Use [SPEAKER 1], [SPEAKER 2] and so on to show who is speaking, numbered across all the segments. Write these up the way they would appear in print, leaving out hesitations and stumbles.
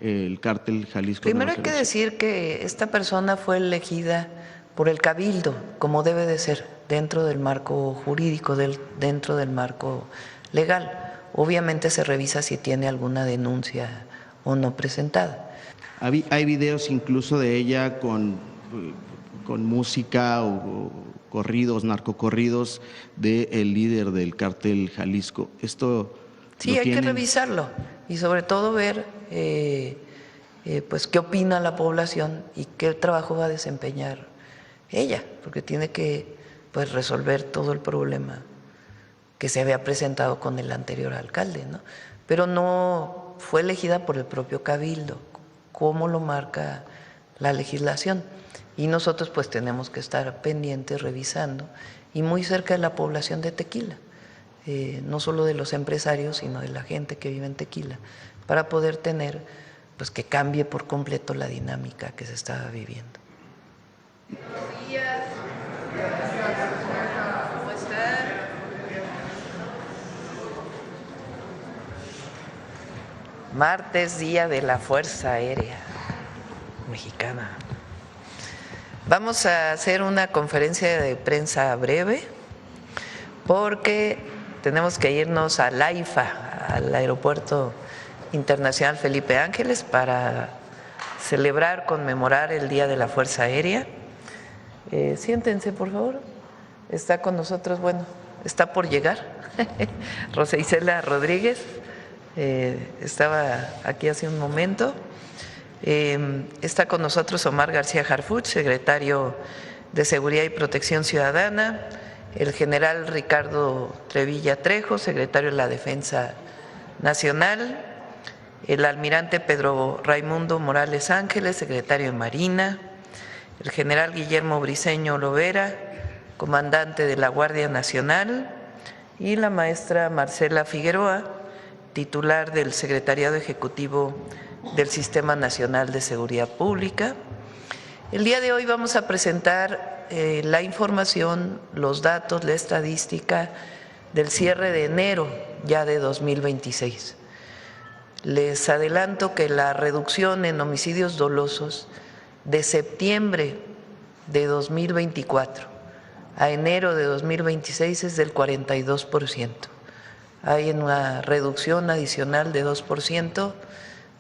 [SPEAKER 1] el cártel Jalisco.
[SPEAKER 2] Primero hay que decir que esta persona fue elegida por el Cabildo, como debe de ser, dentro del marco jurídico, dentro del marco legal. Obviamente se revisa si tiene alguna denuncia o no presentada.
[SPEAKER 1] Hay videos incluso de ella con música o corridos, narcocorridos del líder del cártel Jalisco. Esto
[SPEAKER 2] sí, hay que revisarlo y sobre todo ver pues qué opina la población y qué trabajo va a desempeñar ella, porque tiene que pues resolver todo el problema que se había presentado con el anterior alcalde, ¿no? Pero no fue elegida por el propio Cabildo, como lo marca la legislación. Y nosotros pues tenemos que estar pendientes, revisando, y muy cerca de la población de Tequila, no solo de los empresarios, sino de la gente que vive en Tequila, para poder tener pues que cambie por completo la dinámica que se estaba viviendo.
[SPEAKER 3] Buenos días. ¿Cómo están?
[SPEAKER 2] Martes, Día de la Fuerza Aérea Mexicana. Vamos a hacer una conferencia de prensa breve porque tenemos que irnos al AIFA, al Aeropuerto Internacional Felipe Ángeles, para celebrar, conmemorar el Día de la Fuerza Aérea. Siéntense, por favor. Está con nosotros, bueno, está por llegar, Rosa Isela Rodríguez, estaba aquí hace un momento. Está con nosotros Omar García Harfuch, secretario de Seguridad y Protección Ciudadana, el general Ricardo Trevilla Trejo, secretario de la Defensa Nacional, el almirante Pedro Raimundo Morales Ángeles, secretario de Marina, el general Guillermo Briceño Lovera, comandante de la Guardia Nacional, y la maestra Marcela Figueroa, titular del Secretariado Ejecutivo del Sistema Nacional de Seguridad Pública. El día de hoy vamos a presentar la información, los datos, la estadística del cierre de enero ya de 2026. Les adelanto que la reducción en homicidios dolosos de septiembre de 2024 a enero de 2026 es del 42%. Hay una reducción adicional de 2%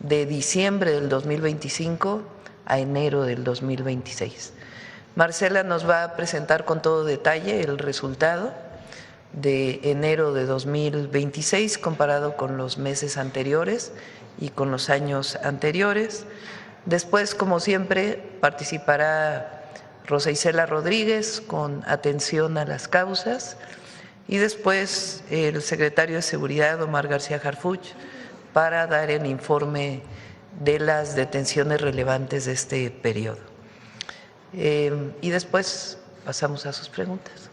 [SPEAKER 2] de diciembre del 2025 a enero del 2026. Marcela nos va a presentar con todo detalle el resultado de enero de 2026 comparado con los meses anteriores y con los años anteriores. Después, como siempre, participará Rosa Isela Rodríguez con atención a las causas, y después el secretario de Seguridad, Omar García Harfuch, para dar el informe de las detenciones relevantes de este periodo. Y después pasamos a sus preguntas.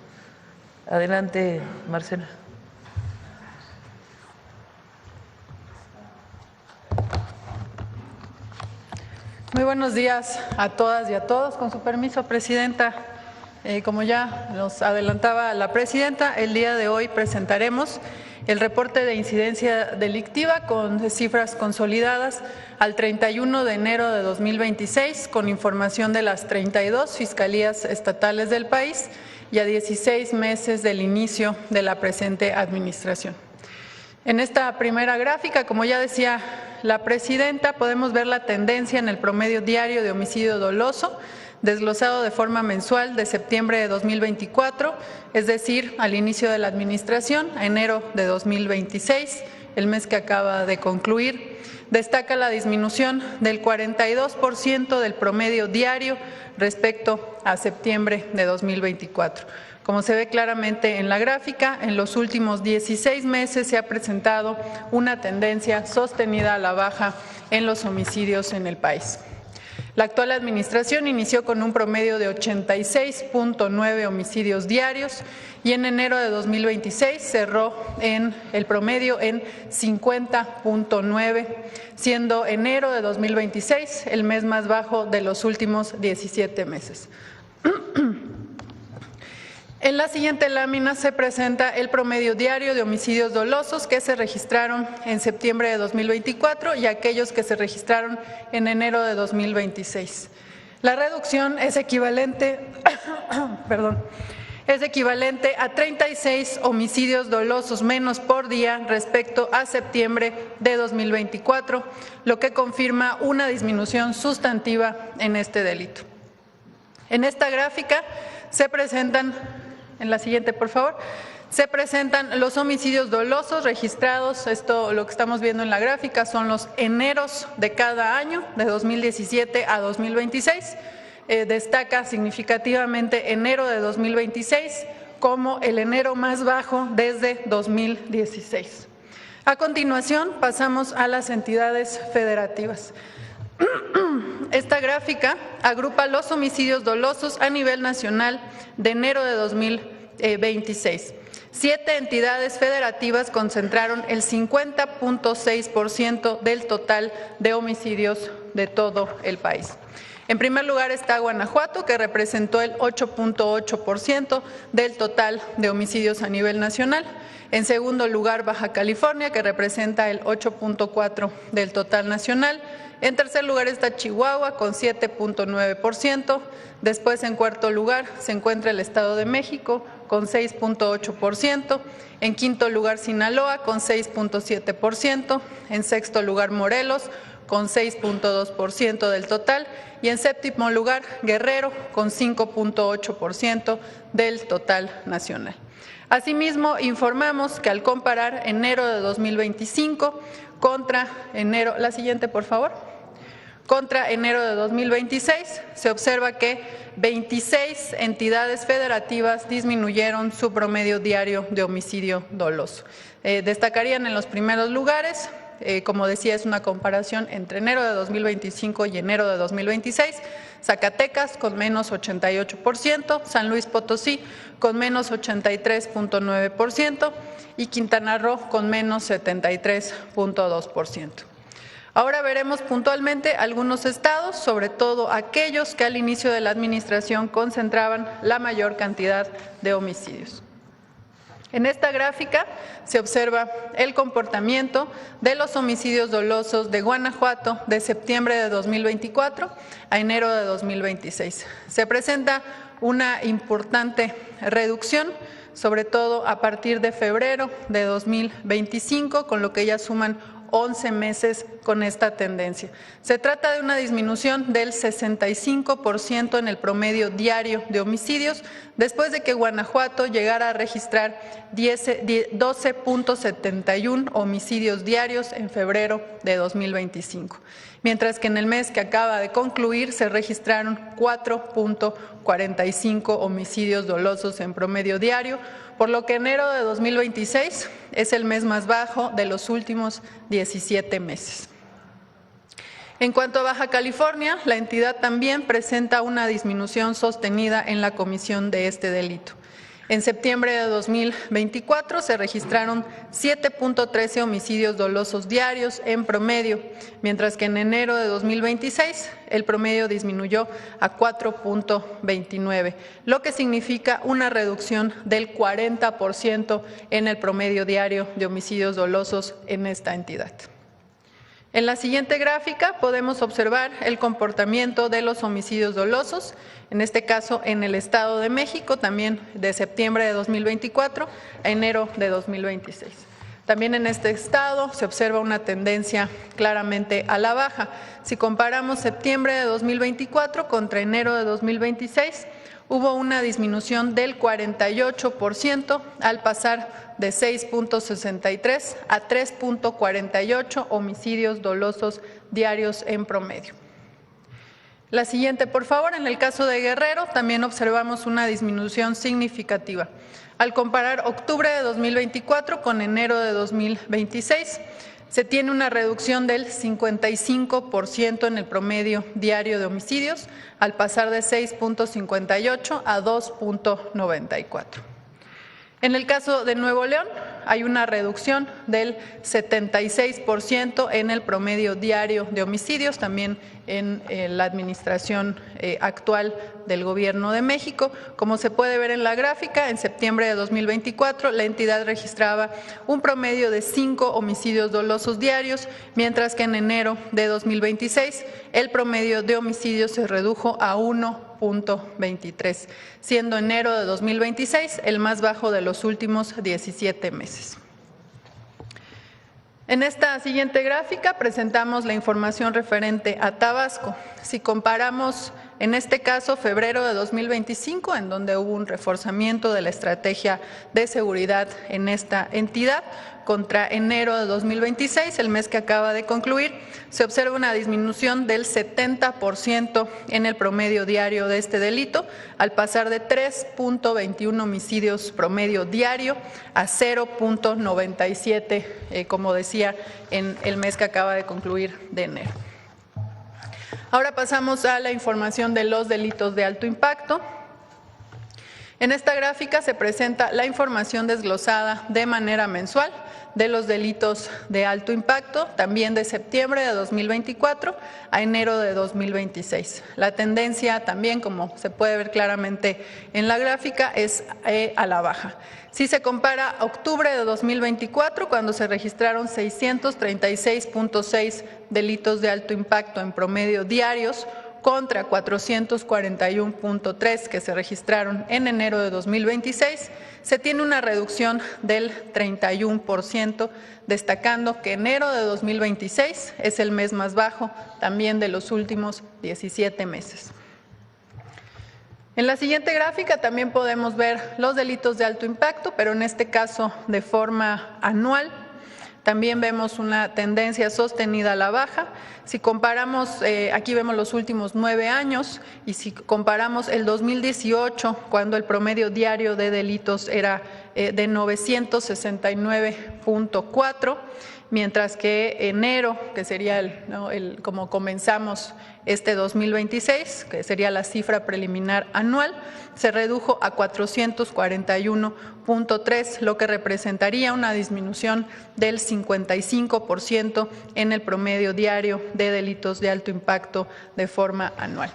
[SPEAKER 2] Adelante, Marcela.
[SPEAKER 4] Muy buenos días a todas y a todos. Con su permiso, Presidenta, como ya nos adelantaba la Presidenta, el día de hoy presentaremos el reporte de incidencia delictiva con cifras consolidadas al 31 de enero de 2026, con información de las 32 fiscalías estatales del país y a 16 meses del inicio de la presente administración. En esta primera gráfica, como ya decía la Presidenta, podemos ver la tendencia en el promedio diario de homicidio doloso, desglosado de forma mensual de septiembre de 2024, es decir, al inicio de la administración, a enero de 2026, el mes que acaba de concluir. Destaca la disminución del 42% del promedio diario respecto a septiembre de 2024. Como se ve claramente en la gráfica, en los últimos 16 meses se ha presentado una tendencia sostenida a la baja en los homicidios en el país. La actual administración inició con un promedio de 86.9 homicidios diarios y en enero de 2026 cerró en el promedio en 50.9, siendo enero de 2026 el mes más bajo de los últimos 17 meses. En la siguiente lámina se presenta el promedio diario de homicidios dolosos que se registraron en septiembre de 2024 y aquellos que se registraron en enero de 2026. La reducción es equivalente, es equivalente a 36 homicidios dolosos menos por día respecto a septiembre de 2024, lo que confirma una disminución sustantiva en este delito. En esta gráfica se presentan, en la siguiente por favor, se presentan los homicidios dolosos registrados. Esto, lo que estamos viendo en la gráfica, son los eneros de cada año, de 2017 a 2026. Destaca significativamente enero de 2026 como el enero más bajo desde 2016. A continuación, pasamos a las entidades federativas. Esta gráfica agrupa los homicidios dolosos a nivel nacional de enero de 2026. 7 entidades federativas concentraron el 50.6% del total de homicidios de todo el país. En primer lugar está Guanajuato, que representó el 8.8% del total de homicidios a nivel nacional. En segundo lugar, Baja California, que representa el 8.4% del total nacional. En tercer lugar está Chihuahua, con 7.9%. Después, en cuarto lugar, se encuentra el Estado de México, con 6.8%. En quinto lugar, Sinaloa, con 6.7%. En sexto lugar, Morelos, con 6.2% del total. Y en séptimo lugar, Guerrero, con 5.8% del total nacional. Asimismo, informamos que al comparar enero de 2025 contra enero, la siguiente por favor, contra enero de 2026, se observa que 26 entidades federativas disminuyeron su promedio diario de homicidio doloso. Destacarían en los primeros lugares, como decía, es una comparación entre enero de 2025 y enero de 2026, Zacatecas con menos 88%, San Luis Potosí con menos 83.9% y Quintana Roo con menos 73.2%. Ahora veremos puntualmente algunos estados, sobre todo aquellos que al inicio de la administración concentraban la mayor cantidad de homicidios. En esta gráfica se observa el comportamiento de los homicidios dolosos de Guanajuato de septiembre de 2024 a enero de 2026. Se presenta una importante reducción, sobre todo a partir de febrero de 2025, con lo que ya suman 11 meses con esta tendencia. Se trata de una disminución del 65% en el promedio diario de homicidios, después de que Guanajuato llegara a registrar 12.71 homicidios diarios en febrero de 2025, mientras que en el mes que acaba de concluir se registraron 4.45 homicidios dolosos en promedio diario, por lo que enero de 2026 es el mes más bajo de los últimos 17 meses. En cuanto a Baja California, la entidad también presenta una disminución sostenida en la comisión de este delito. En septiembre de 2024 se registraron 7.13 homicidios dolosos diarios en promedio, mientras que en enero de 2026 el promedio disminuyó a 4.29, lo que significa una reducción del 40% en el promedio diario de homicidios dolosos en esta entidad. En la siguiente gráfica podemos observar el comportamiento de los homicidios dolosos, en este caso en el Estado de México, también de septiembre de 2024 a enero de 2026. También en este estado se observa una tendencia claramente a la baja. Si comparamos septiembre de 2024 contra enero de 2026, hubo una disminución del 48% al pasar de 6.63 a 3.48 homicidios dolosos diarios en promedio. La siguiente, por favor. En el caso de Guerrero también observamos una disminución significativa. Al comparar octubre de 2024 con enero de 2026, se tiene una reducción del 55% en el promedio diario de homicidios, al pasar de 6.58 a 2.94. En el caso de Nuevo León, hay una reducción del 76% en el promedio diario de homicidios, también en la administración actual del Gobierno de México. Como se puede ver en la gráfica, en septiembre de 2024 la entidad registraba un promedio de 5 homicidios dolosos diarios, mientras que en enero de 2026 el promedio de homicidios se redujo a 1.23, siendo enero de 2026 el más bajo de los últimos 17 meses. En esta siguiente gráfica presentamos la información referente a Tabasco. Si comparamos, en este caso, febrero de 2025, en donde hubo un reforzamiento de la estrategia de seguridad en esta entidad, contra enero de 2026, el mes que acaba de concluir, se observa una disminución del 70% en el promedio diario de este delito, al pasar de 3.21 homicidios promedio diario a 0.97, como decía, en el mes que acaba de concluir de enero. Ahora pasamos a la información de los delitos de alto impacto. En esta gráfica se presenta la información desglosada de manera mensual de los delitos de alto impacto, también de septiembre de 2024 a enero de 2026. La tendencia también, como se puede ver claramente en la gráfica, es a la baja. Si se compara octubre de 2024, cuando se registraron 636.6 delitos de alto impacto en promedio diarios, contra 441.3 que se registraron en enero de 2026, se tiene una reducción del 31%, destacando que enero de 2026 es el mes más bajo también de los últimos 17 meses. En la siguiente gráfica también podemos ver los delitos de alto impacto, pero en este caso de forma anual. También vemos una tendencia sostenida a la baja. Si comparamos, aquí vemos los últimos 9 años, y si comparamos el 2018, cuando el promedio diario de delitos era de 969.4, mientras que enero, que sería como comenzamos este 2026, que sería la cifra preliminar anual, se redujo a 441.3, lo que representaría una disminución del 55% en el promedio diario de delitos de alto impacto de forma anual.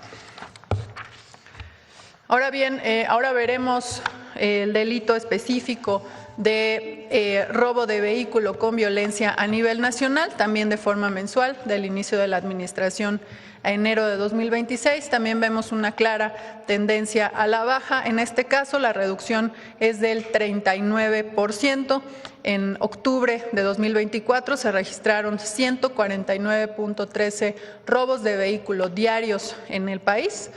[SPEAKER 4] Ahora bien, ahora veremos el delito específico de robo de vehículo con violencia a nivel nacional, también de forma mensual, del inicio de la administración a enero de 2026. También vemos una clara tendencia a la baja. En este caso, la reducción es del 39%. En octubre de 2024 se registraron 149.13 robos de vehículo diarios en el país.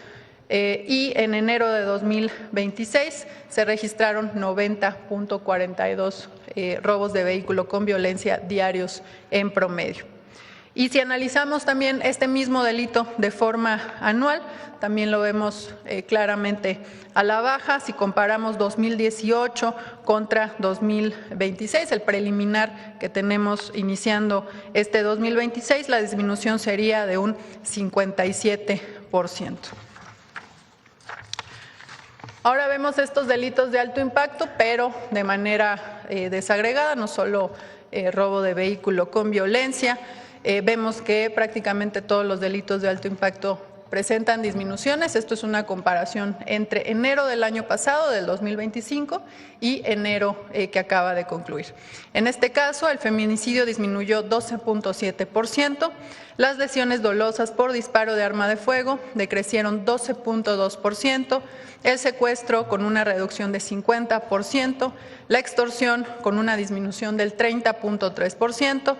[SPEAKER 4] Y en enero de 2026 se registraron 90.42 robos de vehículo con violencia diarios en promedio. Y si analizamos también este mismo delito de forma anual, también lo vemos claramente a la baja. Si comparamos 2018 contra 2026, el preliminar que tenemos iniciando este 2026, la disminución sería de un 57%. Ahora vemos estos delitos de alto impacto, pero de manera desagregada, no solo robo de vehículo con violencia. Vemos que prácticamente todos los delitos de alto impacto presentan disminuciones. Esto es una comparación entre enero del año pasado, del 2025, y enero que acaba de concluir. En este caso, el feminicidio disminuyó 12.7%, las lesiones dolosas por disparo de arma de fuego decrecieron 12.2%, el secuestro con una reducción de 50%, la extorsión con una disminución del 30.3%,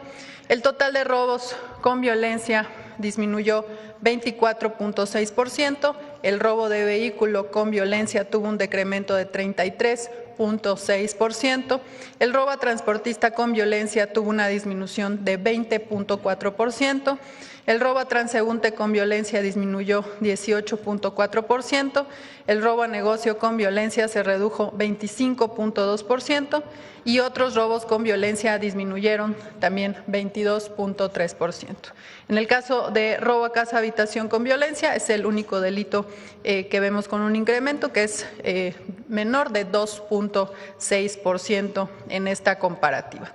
[SPEAKER 4] el total de robos con violencia disminuyó 24.6%, el robo de vehículo con violencia tuvo un decremento de 33.6%, el robo a transportista con violencia tuvo una disminución de 20.4%, el robo a transeúnte con violencia disminuyó 18.4%, el robo a negocio con violencia se redujo 25.2% y otros robos con violencia disminuyeron también 22.3%. En el caso de robo a casa habitación con violencia es el único delito que vemos con un incremento, que es menor de 2.6% en esta comparativa.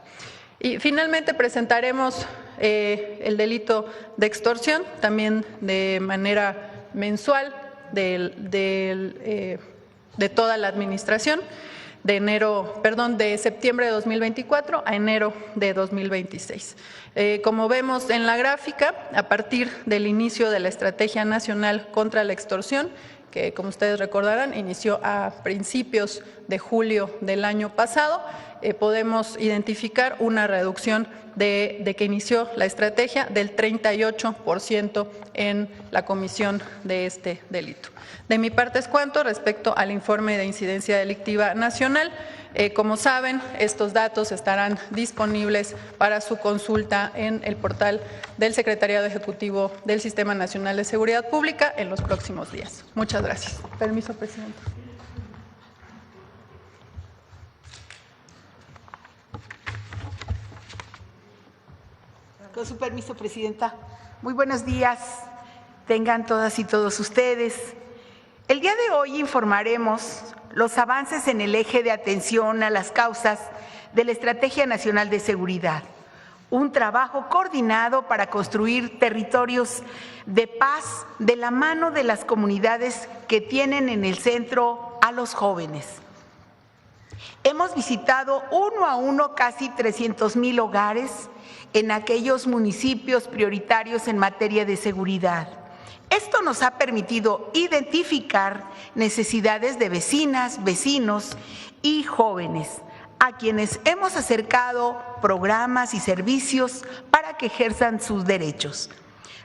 [SPEAKER 4] Y finalmente presentaremos el delito de extorsión, también de manera mensual de toda la administración, de septiembre de 2024 a enero de 2026. Como vemos en la gráfica, a partir del inicio de la Estrategia Nacional contra la Extorsión, que como ustedes recordarán inició a principios de julio del año pasado, podemos identificar una reducción de que inició la estrategia del 38% en la comisión de este delito. De mi parte es cuanto respecto al informe de incidencia delictiva nacional. Como saben, estos datos estarán disponibles para su consulta en el portal del Secretariado Ejecutivo del Sistema Nacional de Seguridad Pública en los próximos días. Muchas gracias. Permiso, presidente.
[SPEAKER 5] Con su permiso, presidenta. Muy buenos días, tengan todas y todos ustedes. El día de hoy informaremos los avances en el eje de atención a las causas de la Estrategia Nacional de Seguridad, un trabajo coordinado para construir territorios de paz de la mano de las comunidades que tienen en el centro a los jóvenes. Hemos visitado uno a uno casi 300,000 hogares en aquellos municipios prioritarios en materia de seguridad. Esto nos ha permitido identificar necesidades de vecinas, vecinos y jóvenes, a quienes hemos acercado programas y servicios para que ejerzan sus derechos.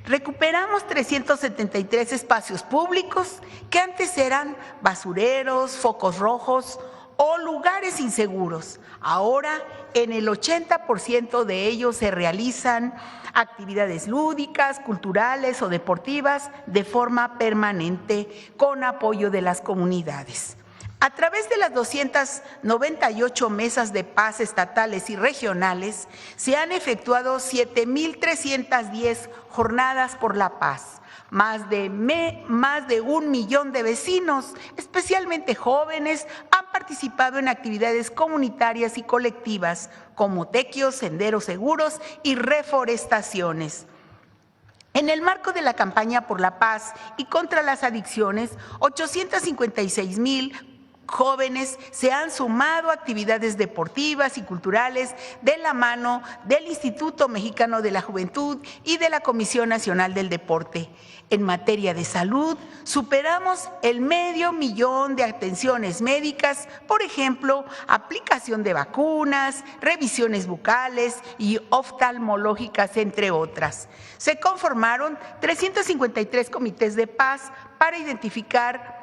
[SPEAKER 5] Recuperamos 373 espacios públicos que antes eran basureros, focos rojos o lugares inseguros. Ahora, en el 80% de ellos se realizan actividades lúdicas, culturales o deportivas de forma permanente con apoyo de las comunidades. A través de las 298 mesas de paz estatales y regionales, se han efectuado 7,310 jornadas por la paz. Más de 1 millón de vecinos, especialmente jóvenes, han participado en actividades comunitarias y colectivas como tequios, senderos seguros y reforestaciones. En el marco de la campaña por la paz y contra las adicciones, 856,000 jóvenes se han sumado a actividades deportivas y culturales de la mano del Instituto Mexicano de la Juventud y de la Comisión Nacional del Deporte. En materia de salud, superamos el 500,000 de atenciones médicas, por ejemplo, aplicación de vacunas, revisiones bucales y oftalmológicas, entre otras. Se conformaron 353 comités de paz para identificar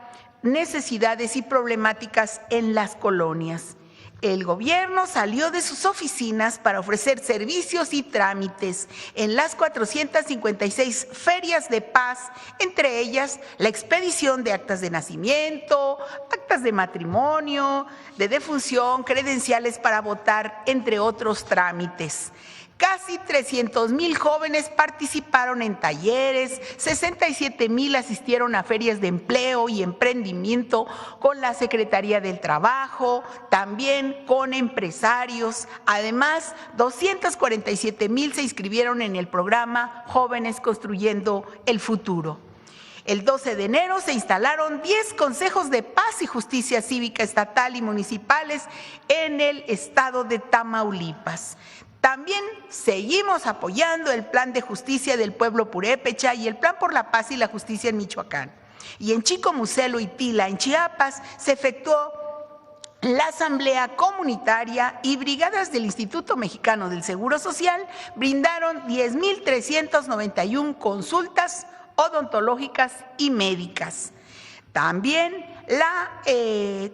[SPEAKER 5] necesidades y problemáticas en las colonias. El gobierno salió de sus oficinas para ofrecer servicios y trámites en las 456 ferias de paz, entre ellas la expedición de actas de nacimiento, actas de matrimonio, de defunción, credenciales para votar, entre otros trámites. Casi 300,000 jóvenes participaron en talleres, 67,000 asistieron a ferias de empleo y emprendimiento con la Secretaría del Trabajo, también con empresarios. Además, 247,000 se inscribieron en el programa Jóvenes Construyendo el Futuro. El 12 de enero se instalaron 10 consejos de paz y justicia cívica estatal y municipales en el estado de Tamaulipas. También seguimos apoyando el Plan de Justicia del Pueblo Purépecha y el Plan por la Paz y la Justicia en Michoacán. Y en Chicomucelo y Tila, en Chiapas, se efectuó la asamblea comunitaria y brigadas del Instituto Mexicano del Seguro Social brindaron 10,391 consultas odontológicas y médicas. También la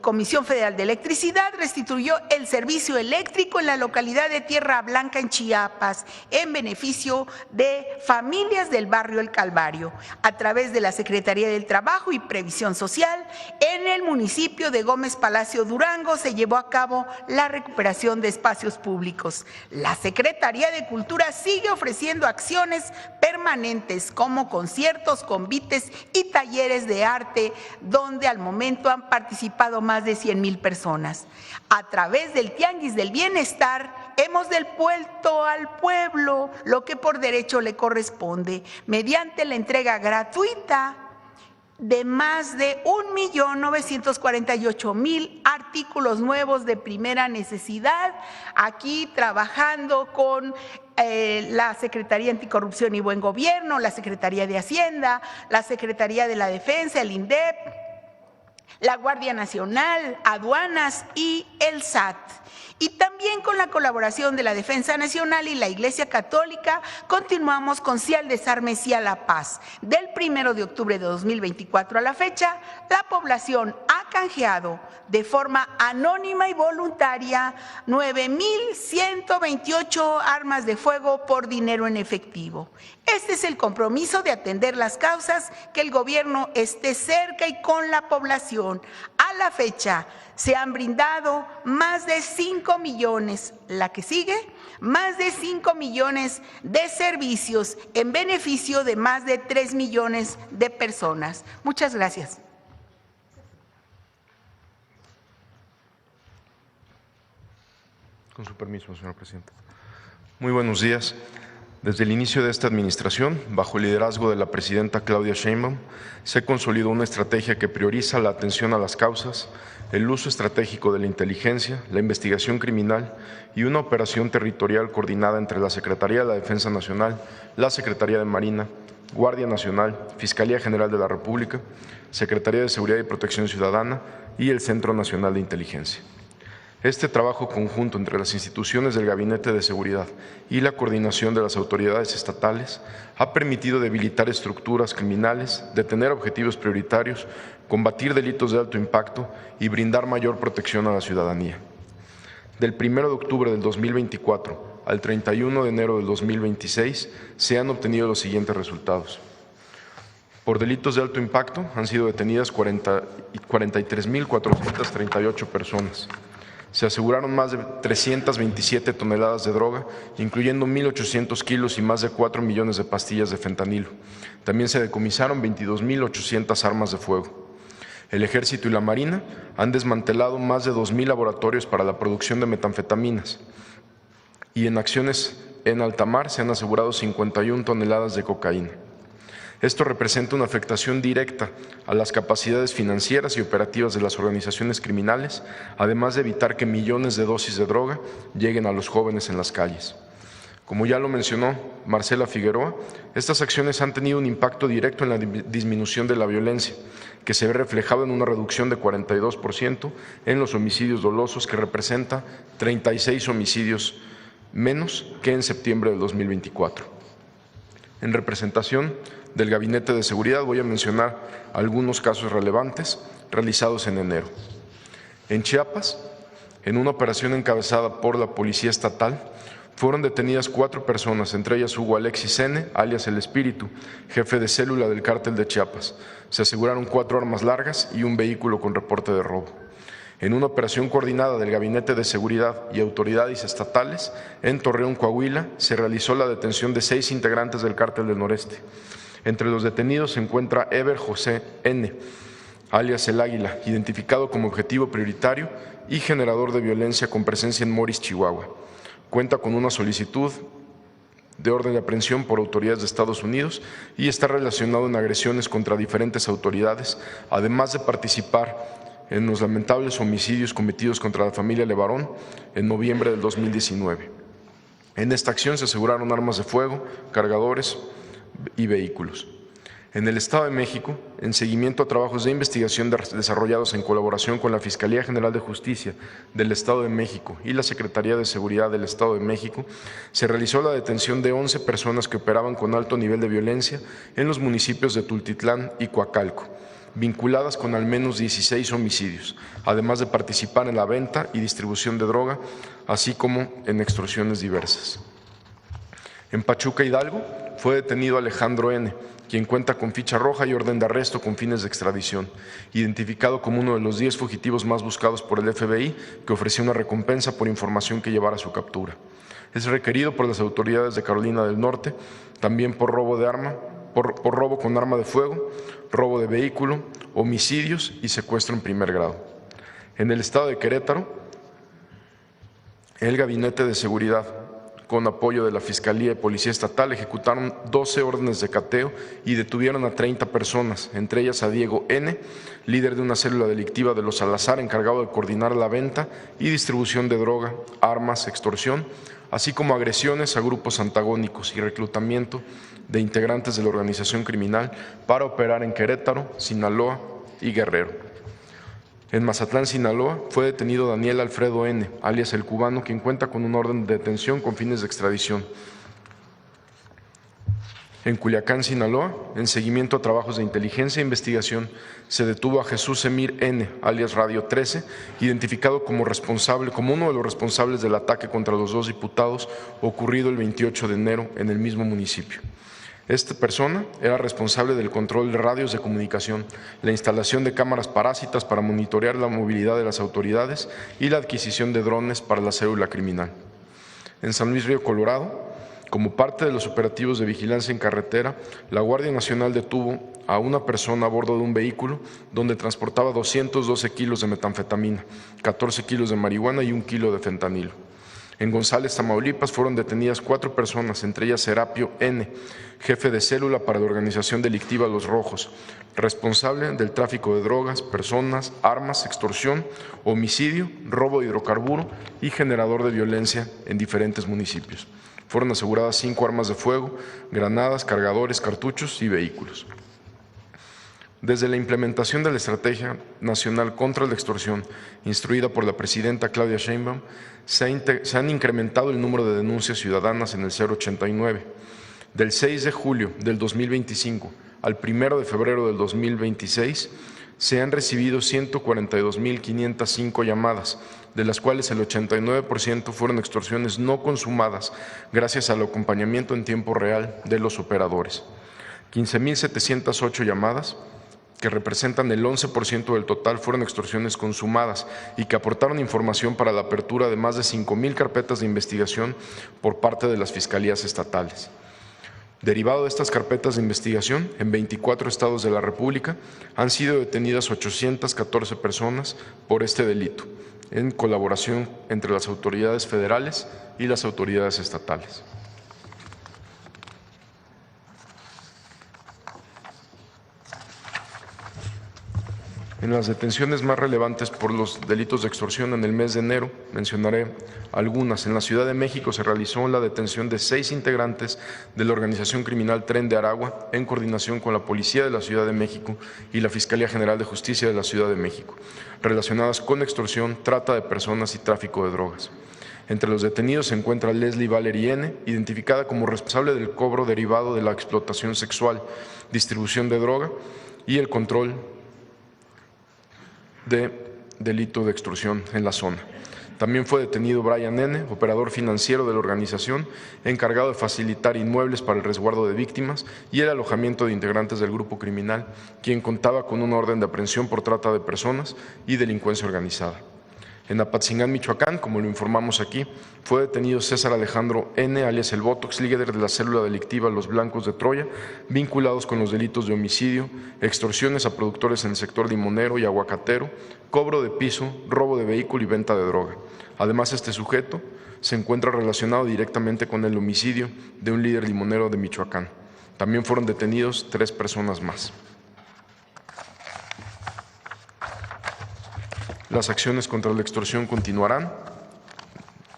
[SPEAKER 5] Comisión Federal de Electricidad restituyó el servicio eléctrico en la localidad de Tierra Blanca, en Chiapas, en beneficio de familias del barrio El Calvario, a través de la Secretaría del Trabajo y Previsión Social. En el municipio de Gómez Palacio, Durango, se llevó a cabo la recuperación de espacios públicos. La Secretaría de Cultura sigue ofreciendo acciones permanentes como conciertos, convites y talleres de arte, donde al momento momento han participado más de 100,000 personas. A través del Tianguis del Bienestar hemos devuelto al pueblo lo que por derecho le corresponde, mediante la entrega gratuita de más de 1,948,000 artículos nuevos de primera necesidad, aquí trabajando con la Secretaría Anticorrupción y Buen Gobierno, la Secretaría de Hacienda, la Secretaría de la Defensa, el INDEP, la Guardia Nacional, Aduanas y el SAT. Y también con la colaboración de la Defensa Nacional y la Iglesia Católica, continuamos con Sí al Desarme, Sí a la Paz. Del 1 de octubre de 2024 a la fecha, la población ha canjeado de forma anónima y voluntaria 9,128 armas de fuego por dinero en efectivo. Este es el compromiso de atender las causas, que el gobierno esté cerca y con la población. A la fecha se han brindado más de 5 millones, la que sigue, más de 5 millones de servicios en beneficio de más de 3 millones de personas. Muchas gracias.
[SPEAKER 6] Con su permiso, señora presidenta. Muy buenos días. Desde el inicio de esta administración, bajo el liderazgo de la presidenta Claudia Sheinbaum, se consolidó una estrategia que prioriza la atención a las causas, el uso estratégico de la inteligencia, la investigación criminal y una operación territorial coordinada entre la Secretaría de la Defensa Nacional, la Secretaría de Marina, Guardia Nacional, Fiscalía General de la República, Secretaría de Seguridad y Protección Ciudadana y el Centro Nacional de Inteligencia. Este trabajo conjunto entre las instituciones del Gabinete de Seguridad y la coordinación de las autoridades estatales ha permitido debilitar estructuras criminales, detener objetivos prioritarios, combatir delitos de alto impacto y brindar mayor protección a la ciudadanía. Del 1 de octubre del 2024 al 31 de enero del 2026 se han obtenido los siguientes resultados. Por delitos de alto impacto han sido detenidas 43,438 personas. Se aseguraron más de 327 toneladas de droga, incluyendo 1,800 kilos y más de 4 millones de pastillas de fentanilo. También se decomisaron 22,800 armas de fuego. El Ejército y la Marina han desmantelado más de 2,000 laboratorios para la producción de metanfetaminas. Y en acciones en alta mar se han asegurado 51 toneladas de cocaína. Esto representa una afectación directa a las capacidades financieras y operativas de las organizaciones criminales, además de evitar que millones de dosis de droga lleguen a los jóvenes en las calles. Como ya lo mencionó Marcela Figueroa, estas acciones han tenido un impacto directo en la disminución de la violencia, que se ve reflejado en una reducción de 42% en los homicidios dolosos, que representa 36 homicidios menos que en septiembre de 2024. En representación del Gabinete de Seguridad voy a mencionar algunos casos relevantes realizados en enero. En Chiapas, en una operación encabezada por la Policía Estatal, fueron detenidas 4 personas, entre ellas Hugo Alexis N., alias El Espíritu, jefe de célula del Cártel de Chiapas. Se aseguraron 4 armas largas y un vehículo con reporte de robo. En una operación coordinada del Gabinete de Seguridad y autoridades estatales, en Torreón, Coahuila, se realizó la detención de 6 integrantes del Cártel del Noreste. Entre los detenidos se encuentra Eber José N., alias El Águila, identificado como objetivo prioritario y generador de violencia con presencia en Moris, Chihuahua. Cuenta con una solicitud de orden de aprehensión por autoridades de Estados Unidos y está relacionado en agresiones contra diferentes autoridades, además de participar en los lamentables homicidios cometidos contra la familia Levarón en noviembre del 2019. En esta acción se aseguraron armas de fuego, cargadores y vehículos. En el Estado de México, en seguimiento a trabajos de investigación desarrollados en colaboración con la Fiscalía General de Justicia del Estado de México y la Secretaría de Seguridad del Estado de México, se realizó la detención de 11 personas que operaban con alto nivel de violencia en los municipios de Tultitlán y Coacalco, vinculadas con al menos 16 homicidios, además de participar en la venta y distribución de droga, así como en extorsiones diversas. En Pachuca, Hidalgo, fue detenido Alejandro N., quien cuenta con ficha roja y orden de arresto con fines de extradición, identificado como uno de los 10 fugitivos más buscados por el FBI, que ofreció una recompensa por información que llevara a su captura. Es requerido por las autoridades de Carolina del Norte, también por robo de arma, por robo con arma de fuego, robo de vehículo, homicidios y secuestro en primer grado. En el estado de Querétaro, el Gabinete de Seguridad, con apoyo de la Fiscalía y Policía Estatal, ejecutaron 12 órdenes de cateo y detuvieron a 30 personas, entre ellas a Diego N., líder de una célula delictiva de los Salazar, encargado de coordinar la venta y distribución de droga, armas, extorsión, así como agresiones a grupos antagónicos y reclutamiento de integrantes de la organización criminal para operar en Querétaro, Sinaloa y Guerrero. En Mazatlán, Sinaloa, fue detenido Daniel Alfredo N., alias El Cubano, quien cuenta con una orden de detención con fines de extradición. En Culiacán, Sinaloa, en seguimiento a trabajos de inteligencia e investigación, se detuvo a Jesús Emir N., alias Radio 13, identificado como uno de los responsables del ataque contra los 2 diputados ocurrido el 28 de enero en el mismo municipio. Esta persona era responsable del control de radios de comunicación, la instalación de cámaras parásitas para monitorear la movilidad de las autoridades y la adquisición de drones para la célula criminal. En San Luis Río Colorado, como parte de los operativos de vigilancia en carretera, la Guardia Nacional detuvo a una persona a bordo de un vehículo donde transportaba 212 kilos de metanfetamina, 14 kilos de marihuana y 1 kilo de fentanilo. En González, Tamaulipas, fueron detenidas 4 personas, entre ellas Serapio N., jefe de célula para la organización delictiva Los Rojos, responsable del tráfico de drogas, personas, armas, extorsión, homicidio, robo de hidrocarburo y generador de violencia en diferentes municipios. Fueron aseguradas 5 armas de fuego, granadas, cargadores, cartuchos y vehículos. Desde la implementación de la Estrategia Nacional contra la Extorsión, instruida por la presidenta Claudia Sheinbaum, se han incrementado el número de denuncias ciudadanas en el 089. Del 6 de julio del 2025 al 1 de febrero del 2026, se han recibido 142.505 llamadas, de las cuales el 89% fueron extorsiones no consumadas gracias al acompañamiento en tiempo real de los operadores. 15.708 llamadas, que representan el 11% del total, fueron extorsiones consumadas y que aportaron información para la apertura de más de 5,000 carpetas de investigación por parte de las fiscalías estatales. Derivado de estas carpetas de investigación, en 24 estados de la República han sido detenidas 814 personas por este delito, en colaboración entre las autoridades federales y las autoridades estatales. En las detenciones más relevantes por los delitos de extorsión en el mes de enero, mencionaré algunas. En la Ciudad de México se realizó la detención de 6 integrantes de la organización criminal Tren de Aragua, en coordinación con la Policía de la Ciudad de México y la Fiscalía General de Justicia de la Ciudad de México, relacionadas con extorsión, trata de personas y tráfico de drogas. Entre los detenidos se encuentra Leslie Valerie N., identificada como responsable del cobro derivado de la explotación sexual, distribución de droga y el control de delito de extorsión en la zona. También fue detenido Brian N., operador financiero de la organización, encargado de facilitar inmuebles para el resguardo de víctimas y el alojamiento de integrantes del grupo criminal, quien contaba con una orden de aprehensión por trata de personas y delincuencia organizada. En Apatzingán, Michoacán, como lo informamos aquí, fue detenido César Alejandro N., alias El Botox, líder de la célula delictiva Los Blancos de Troya, vinculados con los delitos de homicidio, extorsiones a productores en el sector limonero y aguacatero, cobro de piso, robo de vehículo y venta de droga. Además, este sujeto se encuentra relacionado directamente con el homicidio de un líder limonero de Michoacán. También fueron detenidos 3 personas más. Las acciones contra la extorsión continuarán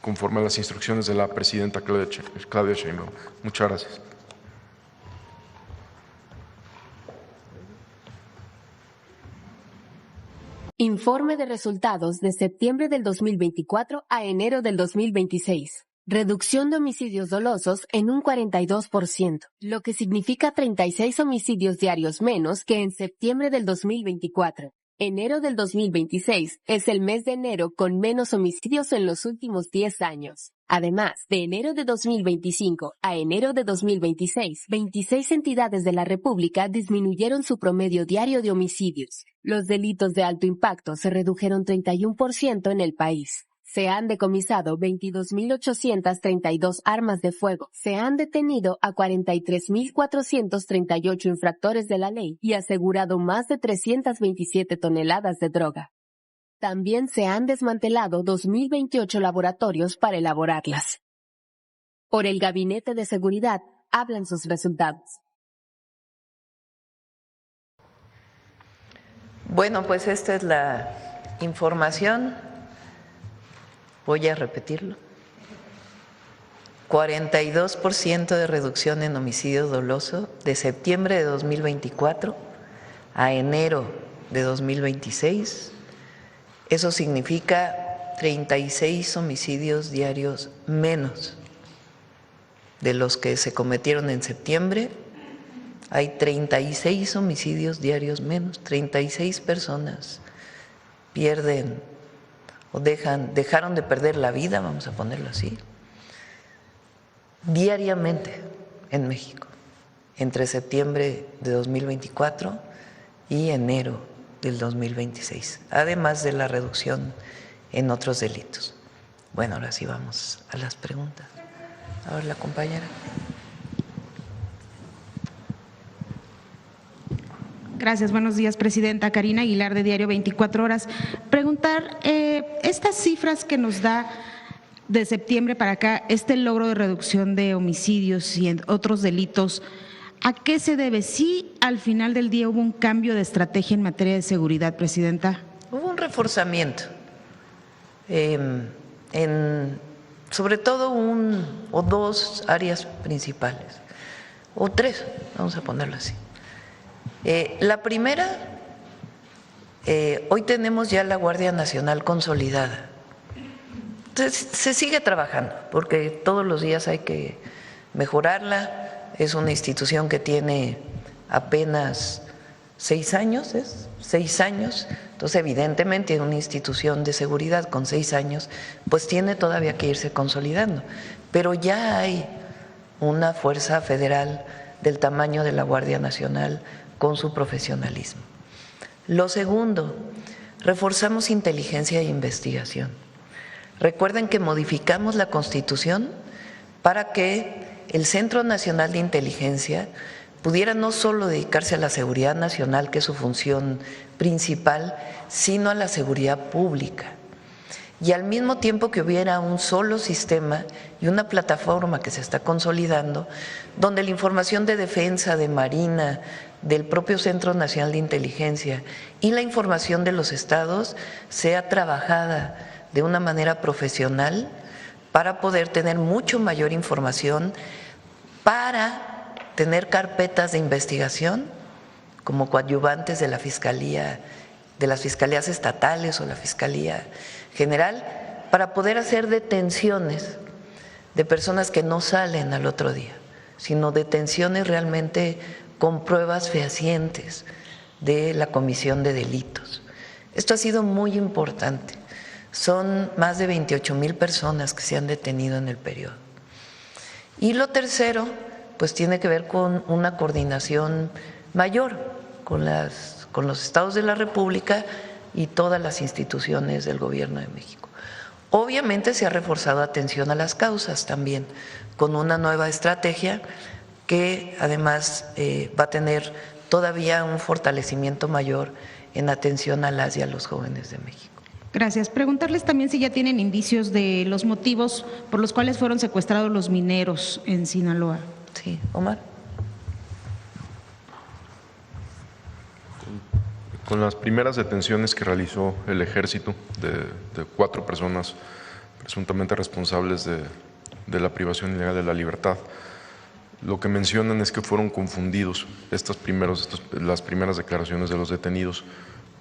[SPEAKER 6] conforme a las instrucciones de la presidenta Claudia Sheinbaum. Muchas gracias.
[SPEAKER 7] Informe de resultados de septiembre del 2024 a enero del 2026. Reducción de homicidios dolosos en un 42%, lo que significa 36 homicidios diarios menos que en septiembre del 2024. Enero del 2026 es el mes de enero con menos homicidios en los últimos 10 años. Además, de enero de 2025 a enero de 2026, 26 entidades de la República disminuyeron su promedio diario de homicidios. Los delitos de alto impacto se redujeron 31% en el país. Se han decomisado 22.832 armas de fuego. Se han detenido a 43.438 infractores de la ley y asegurado más de 327 toneladas de droga. También se han desmantelado 2.028 laboratorios para elaborarlas. Por el Gabinete de Seguridad, hablan sus resultados.
[SPEAKER 2] Bueno, pues esta es la información. Voy a repetirlo. 42% de reducción en homicidio doloso de septiembre de 2024 a enero de 2026. Eso significa 36 homicidios diarios menos de los que se cometieron en septiembre. Hay 36 homicidios diarios menos, 36 personas pierden o dejaron de perder la vida, vamos a ponerlo así, diariamente en México, entre septiembre de 2024 y enero del 2026, además de la reducción en otros delitos. Bueno, ahora sí vamos a las preguntas. A ver, la compañera.
[SPEAKER 8] Gracias, buenos días, Presidenta. Karina Aguilar, de Diario 24 Horas. Preguntar, estas cifras que nos da de septiembre para acá, este logro de reducción de homicidios y otros delitos, ¿a qué se debe? ¿Sí al final del día hubo un cambio de estrategia en materia de seguridad, Presidenta?
[SPEAKER 2] Hubo un reforzamiento, sobre todo o dos áreas principales, o tres, vamos a ponerlo así. La primera, hoy tenemos ya la Guardia Nacional consolidada. Entonces, se sigue trabajando, porque todos los días hay que mejorarla. Es una institución que tiene apenas 6 años, ¿es? 6 años. Entonces, evidentemente, una institución de seguridad con 6 años, pues tiene todavía que irse consolidando. Pero ya hay una fuerza federal del tamaño de la Guardia Nacional con su profesionalismo. Lo segundo, reforzamos inteligencia e investigación. Recuerden que modificamos la Constitución para que el Centro Nacional de Inteligencia pudiera no solo dedicarse a la seguridad nacional, que es su función principal, sino a la seguridad pública. Y al mismo tiempo que hubiera un solo sistema y una plataforma que se está consolidando, donde la información de defensa, de Marina, del propio Centro Nacional de Inteligencia y la información de los estados sea trabajada de una manera profesional para poder tener mucho mayor información, para tener carpetas de investigación como coadyuvantes de la Fiscalía, de las fiscalías estatales o la Fiscalía General, para poder hacer detenciones de personas que no salen al otro día, sino detenciones realmente con pruebas fehacientes de la comisión de delitos. Esto ha sido muy importante. Son más de 28,000 personas que se han detenido en el periodo. Y lo tercero, pues tiene que ver con una coordinación mayor con los estados de la República y todas las instituciones del Gobierno de México. Obviamente se ha reforzado atención a las causas también, con una nueva estrategia que además va a tener todavía un fortalecimiento mayor en atención a las y a los jóvenes de México.
[SPEAKER 8] Gracias. Preguntarles también si ya tienen indicios de los motivos por los cuales fueron secuestrados los mineros en Sinaloa.
[SPEAKER 2] Sí, Omar.
[SPEAKER 6] Con las primeras detenciones que realizó el Ejército de 4 personas presuntamente responsables de la privación ilegal de la libertad, lo que mencionan es que fueron confundidos las primeras declaraciones de los detenidos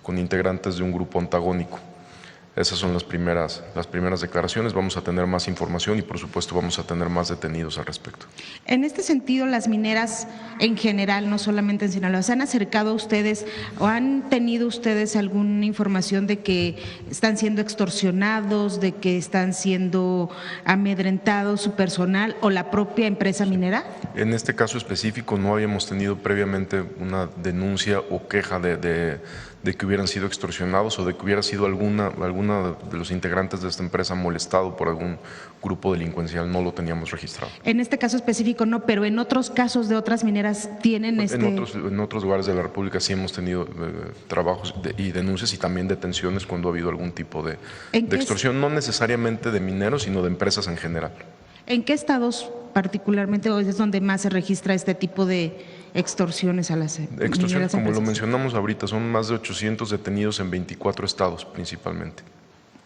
[SPEAKER 6] con integrantes de un grupo antagónico. Esas son las primeras declaraciones. Vamos a tener más información y, por supuesto, vamos a tener más detenidos al respecto.
[SPEAKER 8] En este sentido, las mineras en general, no solamente en Sinaloa, ¿se han acercado a ustedes o han tenido ustedes alguna información de que están siendo extorsionados, de que están siendo amedrentados su personal o la propia empresa minera?
[SPEAKER 6] En este caso específico no habíamos tenido previamente una denuncia o queja de que hubieran sido extorsionados o de que hubiera sido alguna alguno de los integrantes de esta empresa molestado por algún grupo delincuencial, no lo teníamos registrado.
[SPEAKER 8] En este caso específico no, pero en otros casos de otras mineras tienen
[SPEAKER 6] En otros lugares de la República sí hemos tenido trabajos y denuncias y también detenciones cuando ha habido algún tipo de extorsión, no necesariamente de mineros, sino de empresas en general.
[SPEAKER 8] ¿En qué estados particularmente es donde más se registra este tipo de extorsiones a las
[SPEAKER 6] Extorsiones, como lo
[SPEAKER 8] empresas?
[SPEAKER 6] mencionamos ahorita, son más de 800 detenidos en 24 estados principalmente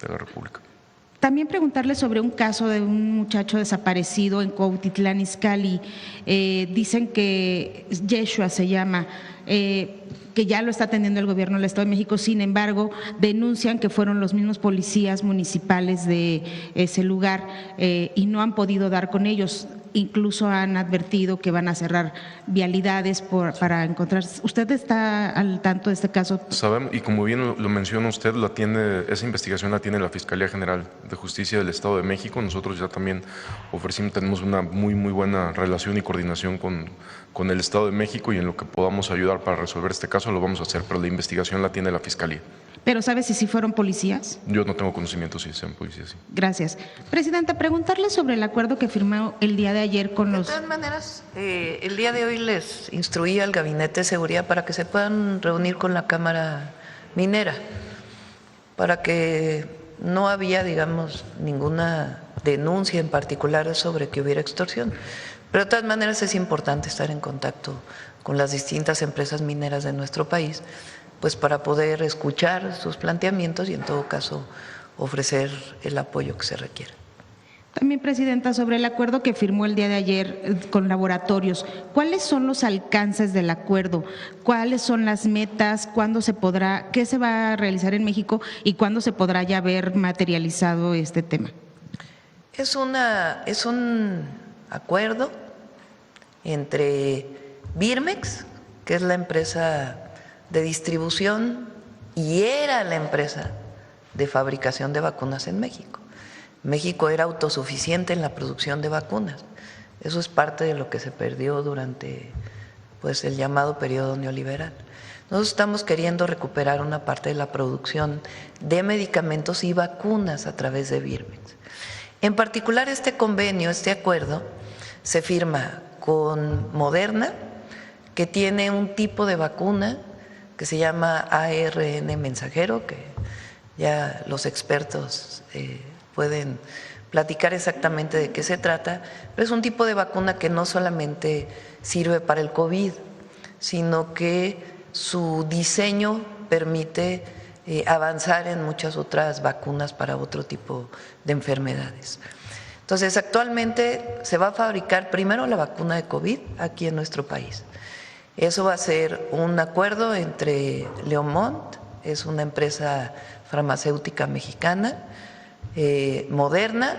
[SPEAKER 6] de la República.
[SPEAKER 8] También preguntarle sobre un caso de un muchacho desaparecido en Cuautitlán Izcalli. Dicen que Yeshua se llama, que ya lo está atendiendo el gobierno del Estado de México. Sin embargo, denuncian que fueron los mismos policías municipales de ese lugar y no han podido dar con ellos. Incluso han advertido que van a cerrar vialidades para encontrar. ¿Usted está al tanto de este caso?
[SPEAKER 6] Sabemos, y como bien lo menciona usted, esa investigación la tiene la Fiscalía General de Justicia del Estado de México. Nosotros ya también tenemos una muy buena relación y coordinación con el Estado de México, y en lo que podamos ayudar para resolver este caso lo vamos a hacer, pero la investigación la tiene la Fiscalía.
[SPEAKER 8] ¿Pero sabe si sí fueron policías?
[SPEAKER 6] Yo no tengo conocimiento si sean policías. Sí.
[SPEAKER 8] Gracias. Presidenta, preguntarle sobre el acuerdo que firmó el día de ayer con los…
[SPEAKER 2] De todas maneras, el día de hoy les instruí al Gabinete de Seguridad para que se puedan reunir con la Cámara Minera, para que no había, digamos, ninguna denuncia en particular sobre que hubiera extorsión. Pero de todas maneras es importante estar en contacto con las distintas empresas mineras de nuestro país, pues para poder escuchar sus planteamientos y en todo caso ofrecer el apoyo que se requiere.
[SPEAKER 8] También, Presidenta, sobre el acuerdo que firmó el día de ayer con laboratorios, ¿cuáles son los alcances del acuerdo? ¿Cuáles son las metas? ¿Cuándo se podrá, qué se va a realizar en México y cuándo se podrá ya ver materializado este tema?
[SPEAKER 2] Es un acuerdo entre Birmex, que es la empresa de distribución y era la empresa de fabricación de vacunas en México. México era autosuficiente en la producción de vacunas. Eso es parte de lo que se perdió durante el llamado periodo neoliberal. Nosotros estamos queriendo recuperar una parte de la producción de medicamentos y vacunas a través de Birmex. En particular, este convenio, este acuerdo, se firma con Moderna, que tiene un tipo de vacuna que se llama ARN mensajero, que ya los expertos pueden platicar exactamente de qué se trata, pero es un tipo de vacuna que no solamente sirve para el COVID, sino que su diseño permite avanzar en muchas otras vacunas para otro tipo de enfermedades. Entonces, actualmente se va a fabricar primero la vacuna de COVID aquí en nuestro país. Eso va a ser un acuerdo entre Leomont, es una empresa farmacéutica mexicana, Moderna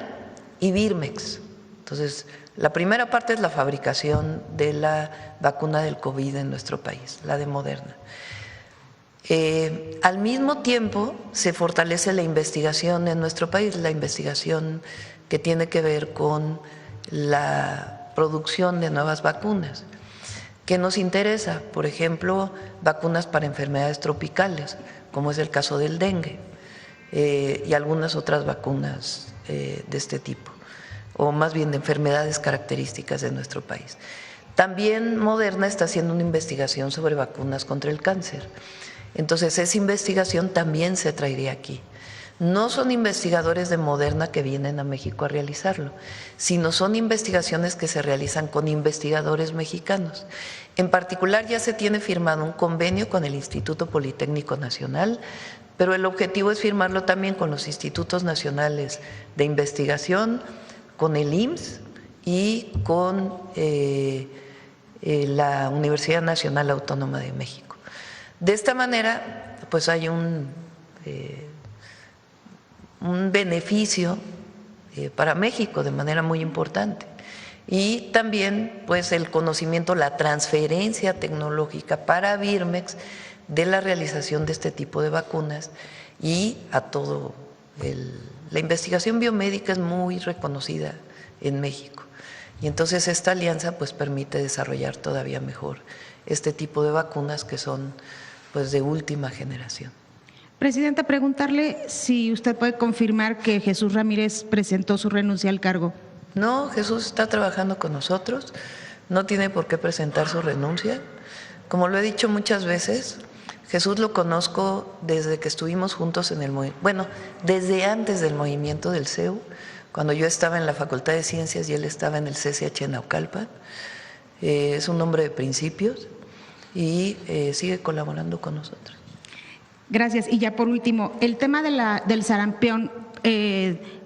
[SPEAKER 2] y Birmex. Entonces, la primera parte es la fabricación de la vacuna del COVID en nuestro país, la de Moderna. Al mismo tiempo, se fortalece la investigación en nuestro país, la investigación que tiene que ver con la producción de nuevas vacunas. ¿Qué nos interesa? Por ejemplo, vacunas para enfermedades tropicales, como es el caso del dengue, y algunas otras vacunas de este tipo, o más bien de enfermedades características de nuestro país. También Moderna está haciendo una investigación sobre vacunas contra el cáncer. Entonces, esa investigación también se traería aquí. No son investigadores de Moderna que vienen a México a realizarlo, sino son investigaciones que se realizan con investigadores mexicanos. En particular, ya se tiene firmado un convenio con el Instituto Politécnico Nacional, pero el objetivo es firmarlo también con los institutos nacionales de investigación, con el IMSS y con la Universidad Nacional Autónoma de México. De esta manera, pues hay un beneficio para México de manera muy importante, y también pues el conocimiento, la transferencia tecnológica para Birmex de la realización de este tipo de vacunas y a todo la investigación biomédica es muy reconocida en México, y entonces esta alianza pues permite desarrollar todavía mejor este tipo de vacunas que son pues de última generación.
[SPEAKER 8] Presidenta, preguntarle si usted puede confirmar que Jesús Ramírez presentó su renuncia al cargo.
[SPEAKER 2] No, Jesús está trabajando con nosotros, no tiene por qué presentar su renuncia. Como lo he dicho muchas veces, Jesús lo conozco desde que estuvimos juntos en el movimiento, bueno, desde antes del movimiento del CEU, cuando yo estaba en la Facultad de Ciencias y él estaba en el CCH en Naucalpan. Es un hombre de principios y sigue colaborando con nosotros.
[SPEAKER 8] Gracias. Y ya por último, el tema del sarampión,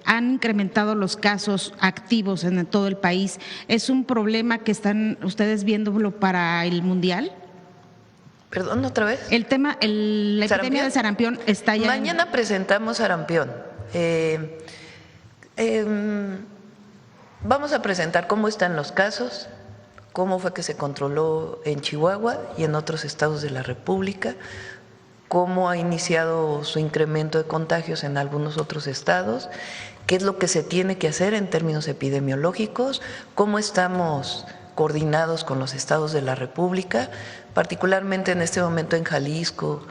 [SPEAKER 8] han incrementado los casos activos en todo el país. ¿Es un problema que están ustedes viéndolo para el Mundial?
[SPEAKER 2] Perdón, ¿otra vez?
[SPEAKER 8] El tema, la epidemia de sarampión está ya…
[SPEAKER 2] Mañana presentamos sarampión. Vamos a presentar cómo están los casos, cómo fue que se controló en Chihuahua y en otros estados de la República, cómo ha iniciado su incremento de contagios en algunos otros estados, qué es lo que se tiene que hacer en términos epidemiológicos, cómo estamos coordinados con los estados de la República, particularmente en este momento en Jalisco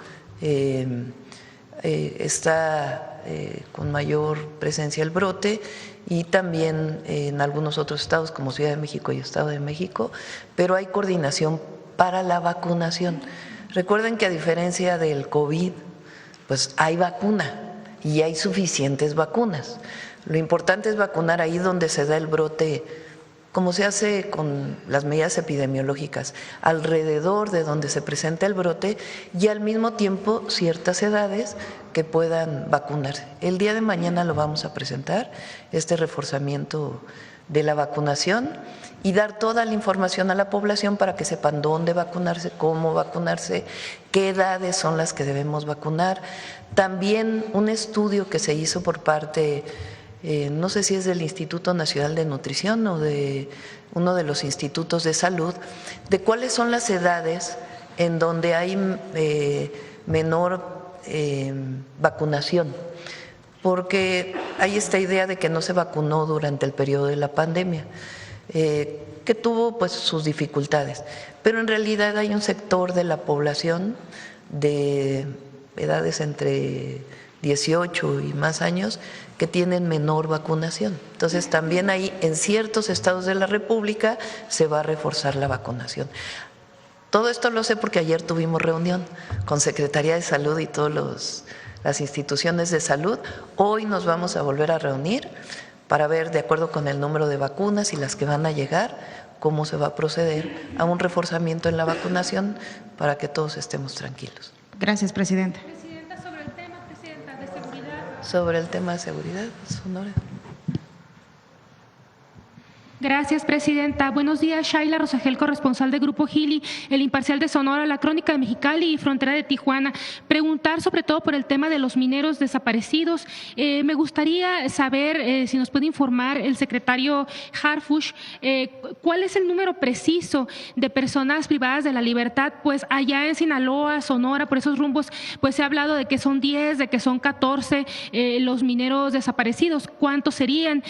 [SPEAKER 2] está con mayor presencia el brote y también en algunos otros estados como Ciudad de México y Estado de México, pero hay coordinación para la vacunación. Recuerden que a diferencia del COVID, pues hay vacuna y hay suficientes vacunas. Lo importante es vacunar ahí donde se da el brote, como se hace con las medidas epidemiológicas, alrededor de donde se presenta el brote y al mismo tiempo ciertas edades que puedan vacunarse. El día de mañana lo vamos a presentar, este reforzamiento de la vacunación y dar toda la información a la población para que sepan dónde vacunarse, cómo vacunarse, qué edades son las que debemos vacunar. También un estudio que se hizo por parte, no sé si es del Instituto Nacional de Nutrición o de uno de los institutos de salud, de cuáles son las edades en donde hay menor vacunación, porque hay esta idea de que no se vacunó durante el periodo de la pandemia, que tuvo pues sus dificultades, pero en realidad hay un sector de la población de edades entre 18 y más años que tienen menor vacunación. Entonces también ahí en ciertos estados de la República se va a reforzar la vacunación. Todo esto lo sé porque ayer tuvimos reunión con Secretaría de Salud y todas las instituciones de salud. Hoy nos vamos a volver a reunir para ver, de acuerdo con el número de vacunas y las que van a llegar, cómo se va a proceder a un reforzamiento en la vacunación para que todos estemos tranquilos.
[SPEAKER 8] Gracias, Presidenta.
[SPEAKER 3] Presidenta, sobre el tema, Presidenta, de seguridad.
[SPEAKER 2] Sobre el tema de seguridad, Sonora.
[SPEAKER 3] Gracias, Presidenta. Buenos días, Shaila Rosagel, corresponsal de Grupo Gili, El Imparcial de Sonora, La Crónica de Mexicali y Frontera de Tijuana. Preguntar sobre todo por el tema de los mineros desaparecidos. Me gustaría saber si nos puede informar el secretario Harfuch, cuál es el número preciso de personas privadas de la libertad, pues allá en Sinaloa, Sonora, por esos rumbos, pues se ha hablado de que son 10, de que son 14 los mineros desaparecidos. ¿Cuántos serían?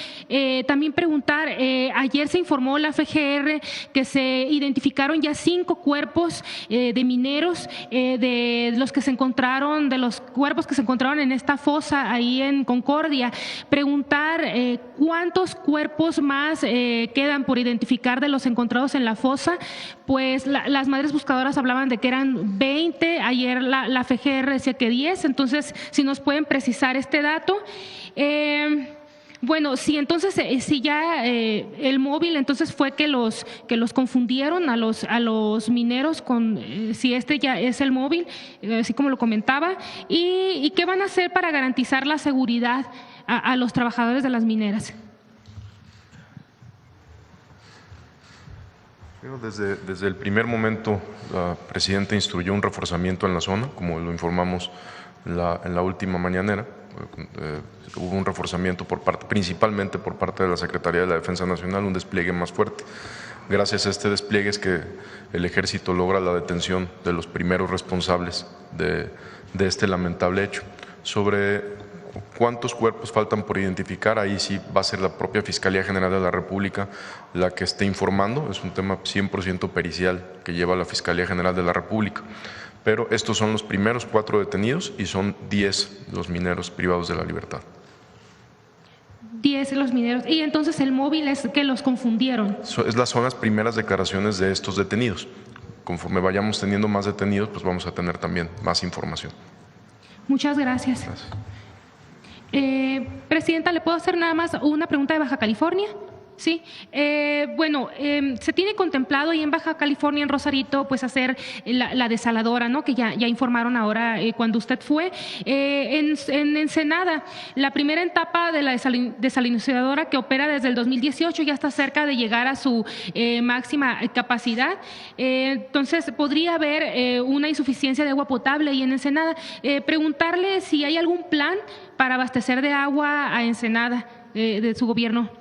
[SPEAKER 3] También preguntar, ayer se informó la FGR que se identificaron ya 5 cuerpos de mineros, de los que se encontraron, de los cuerpos que se encontraron en esta fosa ahí en Concordia. Preguntar cuántos cuerpos más quedan por identificar de los encontrados en la fosa. Pues las madres buscadoras hablaban de que eran 20, ayer la FGR decía que 10, entonces si nos pueden precisar este dato. Bueno, sí, entonces, si ya el móvil, entonces fue que los confundieron a los mineros con si este ya es el móvil, así como lo comentaba, y qué van a hacer para garantizar la seguridad a los trabajadores de las mineras.
[SPEAKER 6] Desde el primer momento, la Presidenta instruyó un reforzamiento en la zona, como lo informamos en la última mañanera. Hubo un reforzamiento principalmente por parte de la Secretaría de la Defensa Nacional, un despliegue más fuerte. Gracias a este despliegue es que el Ejército logra la detención de los primeros responsables de este lamentable hecho. Sobre cuántos cuerpos faltan por identificar, ahí sí va a ser la propia Fiscalía General de la República la que esté informando. Es un tema 100% pericial que lleva la Fiscalía General de la República. pero estos son los primeros 4 detenidos y son 10 los mineros privados de la libertad.
[SPEAKER 3] 10 los mineros. Y entonces el móvil es que los confundieron.
[SPEAKER 6] Son las primeras declaraciones de estos detenidos. Conforme vayamos teniendo más detenidos, pues vamos a tener también más información.
[SPEAKER 3] Muchas gracias.
[SPEAKER 6] Gracias.
[SPEAKER 3] Presidenta, ¿le puedo hacer nada más una pregunta de Baja California? Sí, se tiene contemplado ahí en Baja California, en Rosarito, pues hacer la desaladora, ¿no? Que ya informaron ahora cuando usted fue. En Ensenada, la primera etapa de la desalinizadora que opera desde el 2018 ya está cerca de llegar a su máxima capacidad. Entonces, podría haber una insuficiencia de agua potable ahí en Ensenada. Preguntarle si hay algún plan para abastecer de agua a Ensenada de su gobierno.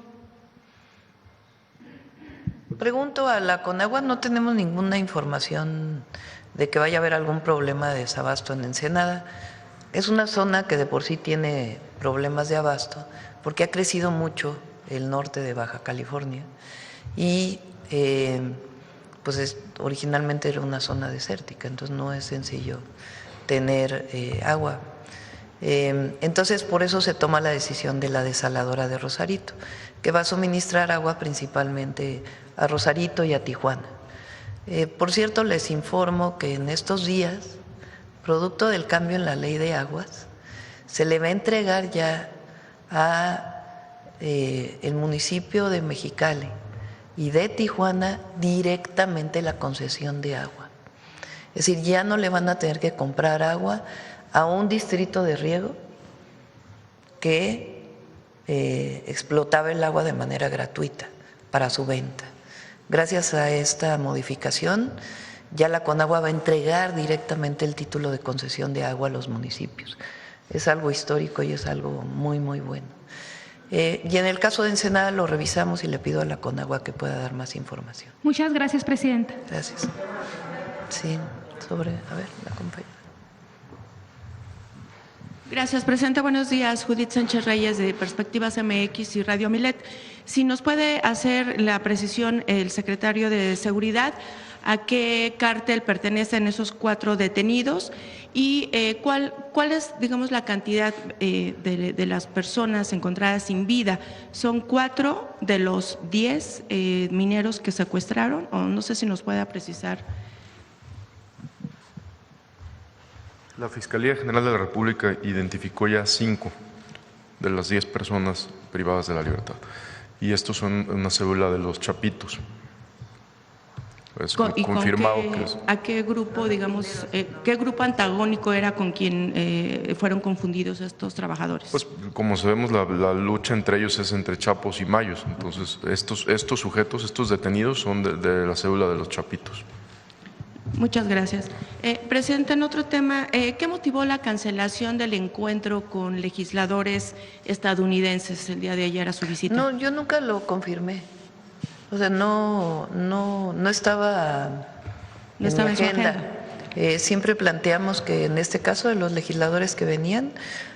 [SPEAKER 2] Pregunto a la Conagua, no tenemos ninguna información de que vaya a haber algún problema de desabasto en Ensenada. Es una zona que de por sí tiene problemas de abasto porque ha crecido mucho el norte de Baja California y originalmente era una zona desértica, entonces no es sencillo tener agua. Entonces por eso se toma la decisión de la desaladora de Rosarito, que va a suministrar agua principalmente a Rosarito y a Tijuana. Por cierto, les informo que en estos días, producto del cambio en la ley de aguas, se le va a entregar ya a el municipio de Mexicali y de Tijuana directamente la concesión de agua. Es decir, ya no le van a tener que comprar agua a un distrito de riego que explotaba el agua de manera gratuita para su venta. Gracias a esta modificación, ya la Conagua va a entregar directamente el título de concesión de agua a los municipios. Es algo histórico y es algo muy, muy bueno. Y en el caso de Ensenada lo revisamos y le pido a la Conagua que pueda dar más información.
[SPEAKER 3] Muchas gracias, Presidenta.
[SPEAKER 2] Gracias. Sí, la compañera.
[SPEAKER 9] Gracias, Presidenta. Buenos días. Judith Sánchez Reyes, de Perspectivas MX y Radio Milet. Si nos puede hacer la precisión el secretario de Seguridad, ¿a qué cártel pertenecen esos 4 detenidos? Y ¿cuál es, digamos, la cantidad de las personas encontradas sin vida? ¿Son 4 de los 10 mineros que secuestraron? O no sé si nos pueda precisar.
[SPEAKER 6] La Fiscalía General de la República identificó ya 5 de las 10 personas privadas de la libertad. Y estos son una cédula de los Chapitos. Es confirmado que es.
[SPEAKER 9] ¿A qué grupo, digamos, qué grupo antagónico era con quien fueron confundidos estos trabajadores?
[SPEAKER 6] Pues como sabemos, la lucha entre ellos es entre Chapos y Mayos. Entonces, estos sujetos, estos detenidos son de la cédula de los Chapitos.
[SPEAKER 9] Muchas gracias. Presidente, en otro tema, ¿qué motivó la cancelación del encuentro con legisladores estadounidenses el día de ayer a su visita?
[SPEAKER 2] No, yo nunca lo confirmé. O sea, no estaba en mi agenda. Siempre planteamos que en este caso de los legisladores que venían,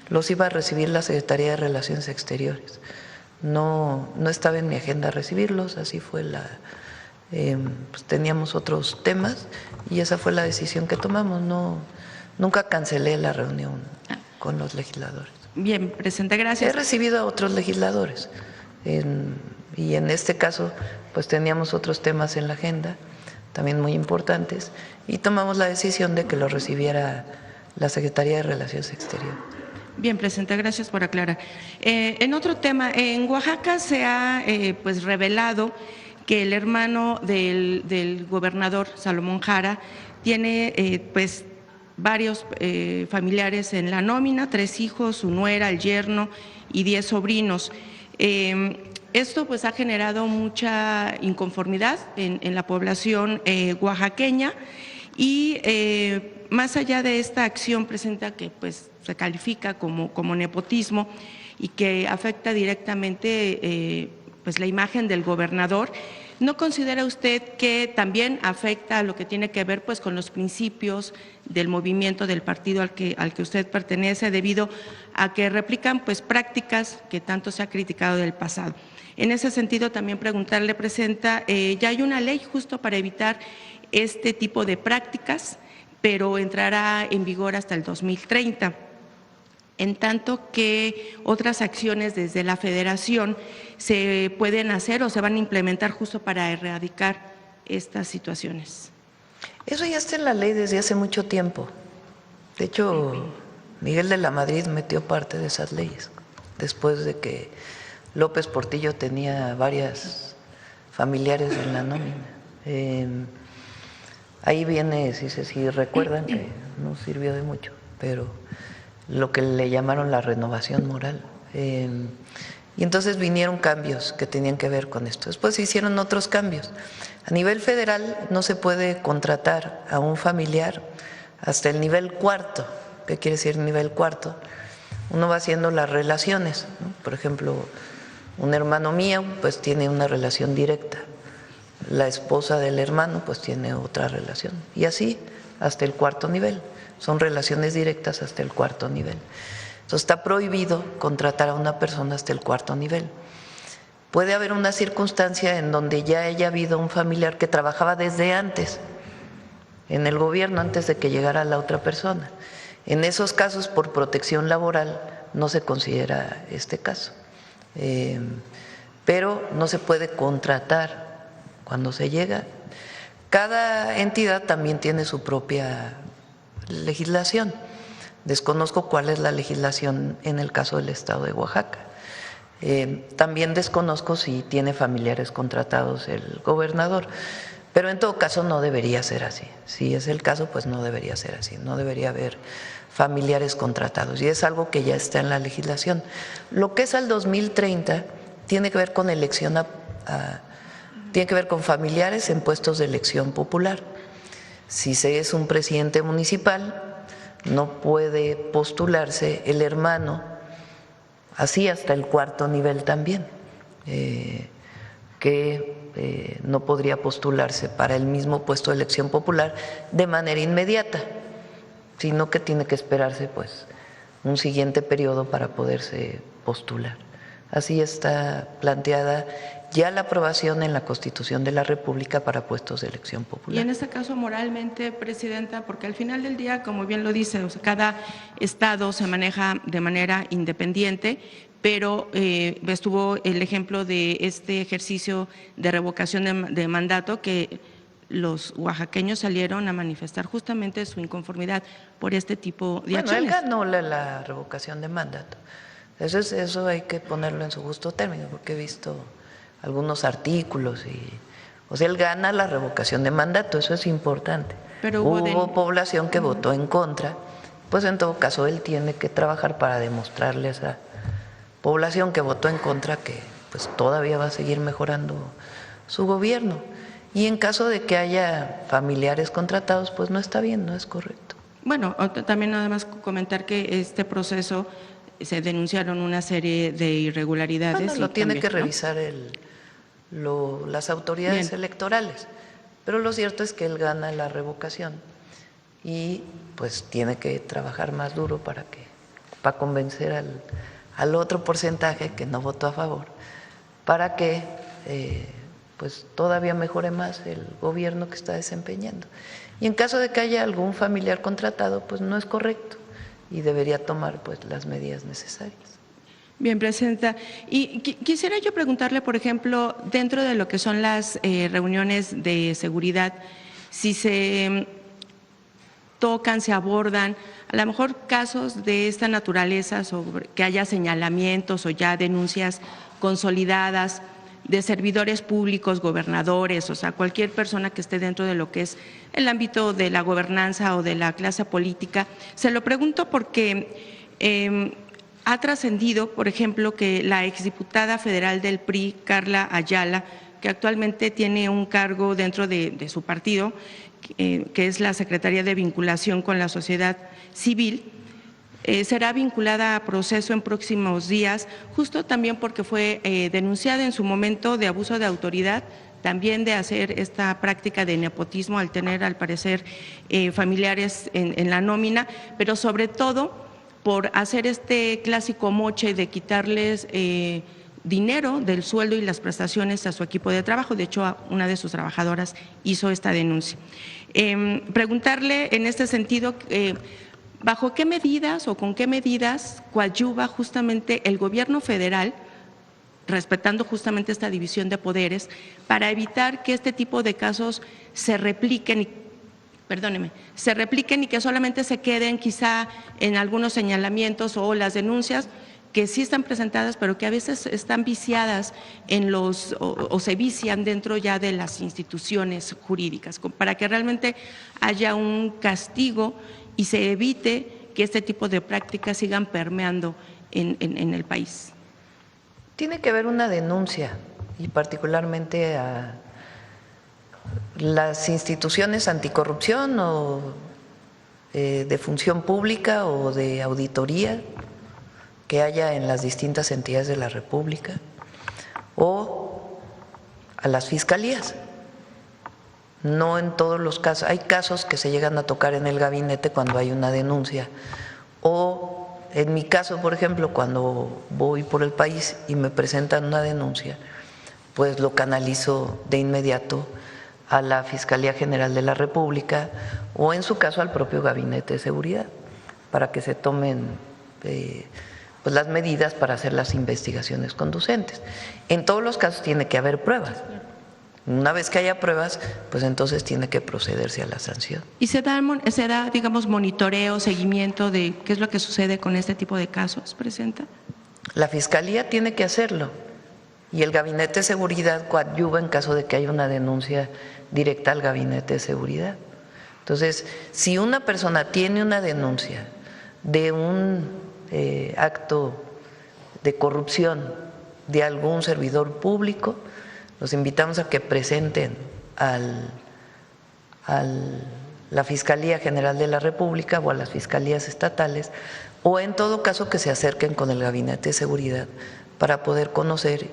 [SPEAKER 2] los iba a recibir la Secretaría de Relaciones Exteriores. No estaba en mi agenda recibirlos, así fue pues teníamos otros temas y esa fue la decisión que tomamos. Nunca cancelé la reunión con los legisladores.
[SPEAKER 9] Bien, Presidenta, gracias.
[SPEAKER 2] He recibido a otros legisladores y en este caso pues teníamos otros temas en la agenda, también muy importantes, y tomamos la decisión de que lo recibiera la Secretaría de Relaciones Exteriores.
[SPEAKER 9] Bien, Presidenta, gracias por aclarar. En otro tema, en Oaxaca se ha pues revelado que el hermano del gobernador Salomón Jara tiene pues varios familiares en la nómina, 3 hijos, su nuera, el yerno y 10 sobrinos. Esto pues ha generado mucha inconformidad en la población oaxaqueña y más allá de esta acción, Presidenta, que pues se califica como nepotismo y que afecta directamente pues la imagen del gobernador, ¿no considera usted que también afecta a lo que tiene que ver pues con los principios del movimiento del partido al que usted pertenece, debido a que replican pues prácticas que tanto se ha criticado del pasado? En ese sentido, también preguntarle, Presidenta, ya hay una ley justo para evitar este tipo de prácticas pero entrará en vigor hasta el 2030. En tanto que otras acciones desde la Federación se pueden hacer o se van a implementar justo para erradicar estas situaciones.
[SPEAKER 2] Eso ya está en la ley desde hace mucho tiempo. De hecho, Miguel de la Madrid metió parte de esas leyes, después de que López Portillo tenía varias familiares en la nómina. Ahí viene, si recuerdan, que no sirvió de mucho, pero lo que le llamaron la renovación moral. Y entonces vinieron cambios que tenían que ver con esto. Después se hicieron otros cambios. A nivel federal no se puede contratar a un familiar hasta el nivel cuarto. ¿Qué quiere decir nivel cuarto? Uno va haciendo las relaciones, ¿no? Por ejemplo, un hermano mío pues tiene una relación directa, la esposa del hermano pues tiene otra relación, y así hasta el cuarto nivel. Son relaciones directas hasta el cuarto nivel. Entonces está prohibido contratar a una persona hasta el cuarto nivel. Puede haber una circunstancia en donde ya haya habido un familiar que trabajaba desde antes en el gobierno, antes de que llegara la otra persona. En esos casos, por protección laboral, no se considera este caso. Pero no se puede contratar cuando se llega. Cada entidad también tiene su propia legislación. Desconozco cuál es la legislación en el caso del estado de Oaxaca. También desconozco si tiene familiares contratados el gobernador, pero en todo caso no debería ser así. Si es el caso, pues no debería ser así, no debería haber familiares contratados, y es algo que ya está en la legislación. Lo que es al 2030 tiene que ver con elección, tiene que ver con familiares en puestos de elección popular. Si se es un presidente municipal, no puede postularse el hermano, así hasta el cuarto nivel también, que no podría postularse para el mismo puesto de elección popular de manera inmediata, sino que tiene que esperarse pues un siguiente periodo para poderse postular. Así está planteada ya la aprobación en la Constitución de la República para puestos de elección popular.
[SPEAKER 9] Y en este caso, moralmente, Presidenta, porque al final del día, como bien lo dice, o sea, cada estado se maneja de manera independiente, pero estuvo el ejemplo de este ejercicio de revocación de mandato que los oaxaqueños salieron a manifestar justamente su inconformidad por este tipo de acciones.
[SPEAKER 2] Él ganó la revocación de mandato. Eso hay que ponerlo en su justo término, porque he visto algunos artículos o sea, él gana la revocación de mandato, eso es importante.
[SPEAKER 9] Pero
[SPEAKER 2] hubo población que votó en contra, pues en todo caso él tiene que trabajar para demostrarle a esa población que votó en contra que pues todavía va a seguir mejorando su gobierno. Y en caso de que haya familiares contratados, pues no está bien, no es correcto.
[SPEAKER 9] Bueno, también además comentar que este proceso se denunciaron una serie de irregularidades.
[SPEAKER 2] Bueno, lo tiene que revisar las autoridades electorales, pero lo cierto es que él gana la revocación y pues tiene que trabajar más duro para convencer al otro porcentaje que no votó a favor, para que pues todavía mejore más el gobierno que está desempeñando. Y en caso de que haya algún familiar contratado, pues no es correcto y debería tomar pues las medidas necesarias.
[SPEAKER 9] Bien, Presidenta. Y quisiera yo preguntarle, por ejemplo, dentro de lo que son las reuniones de seguridad, si se tocan, se abordan, a lo mejor casos de esta naturaleza, sobre que haya señalamientos o ya denuncias consolidadas de servidores públicos, gobernadores, o sea, cualquier persona que esté dentro de lo que es el ámbito de la gobernanza o de la clase política. Se lo pregunto porque ha trascendido, por ejemplo, que la exdiputada federal del PRI, Carla Ayala, que actualmente tiene un cargo dentro de su partido, que es la Secretaría de Vinculación con la Sociedad Civil, será vinculada a proceso en próximos días, justo también porque fue denunciada en su momento de abuso de autoridad, también de hacer esta práctica de nepotismo al tener, al parecer, familiares en la nómina, pero sobre todo por hacer este clásico moche de quitarles dinero del sueldo y las prestaciones a su equipo de trabajo. De hecho, una de sus trabajadoras hizo esta denuncia. Preguntarle en este sentido, ¿bajo qué medidas o con qué medidas coadyuva justamente el gobierno federal, respetando justamente esta división de poderes, para evitar que este tipo de casos se repliquen y que solamente se queden quizá en algunos señalamientos o las denuncias que sí están presentadas, pero que a veces están viciadas o se vician dentro ya de las instituciones jurídicas, para que realmente haya un castigo y se evite que este tipo de prácticas sigan permeando en el país?
[SPEAKER 2] Tiene que haber una denuncia, y particularmente a las instituciones anticorrupción o de función pública o de auditoría que haya en las distintas entidades de la República, o a las fiscalías. No en todos los casos, hay casos que se llegan a tocar en el gabinete cuando hay una denuncia, o en mi caso, por ejemplo, cuando voy por el país y me presentan una denuncia, pues lo canalizo de inmediato a la Fiscalía General de la República o en su caso al propio Gabinete de Seguridad para que se tomen pues las medidas para hacer las investigaciones conducentes. En todos los casos tiene que haber pruebas. Una vez que haya pruebas, pues entonces tiene que procederse a la sanción.
[SPEAKER 9] ¿Y se da, digamos, monitoreo, seguimiento de qué es lo que sucede con este tipo de casos, Presidenta?
[SPEAKER 2] La Fiscalía tiene que hacerlo y el Gabinete de Seguridad coadyuva en caso de que haya una denuncia directa al Gabinete de Seguridad. Entonces, si una persona tiene una denuncia de un acto de corrupción de algún servidor público, los invitamos a que presenten a la Fiscalía General de la República o a las fiscalías estatales, o en todo caso que se acerquen con el Gabinete de Seguridad para poder conocer,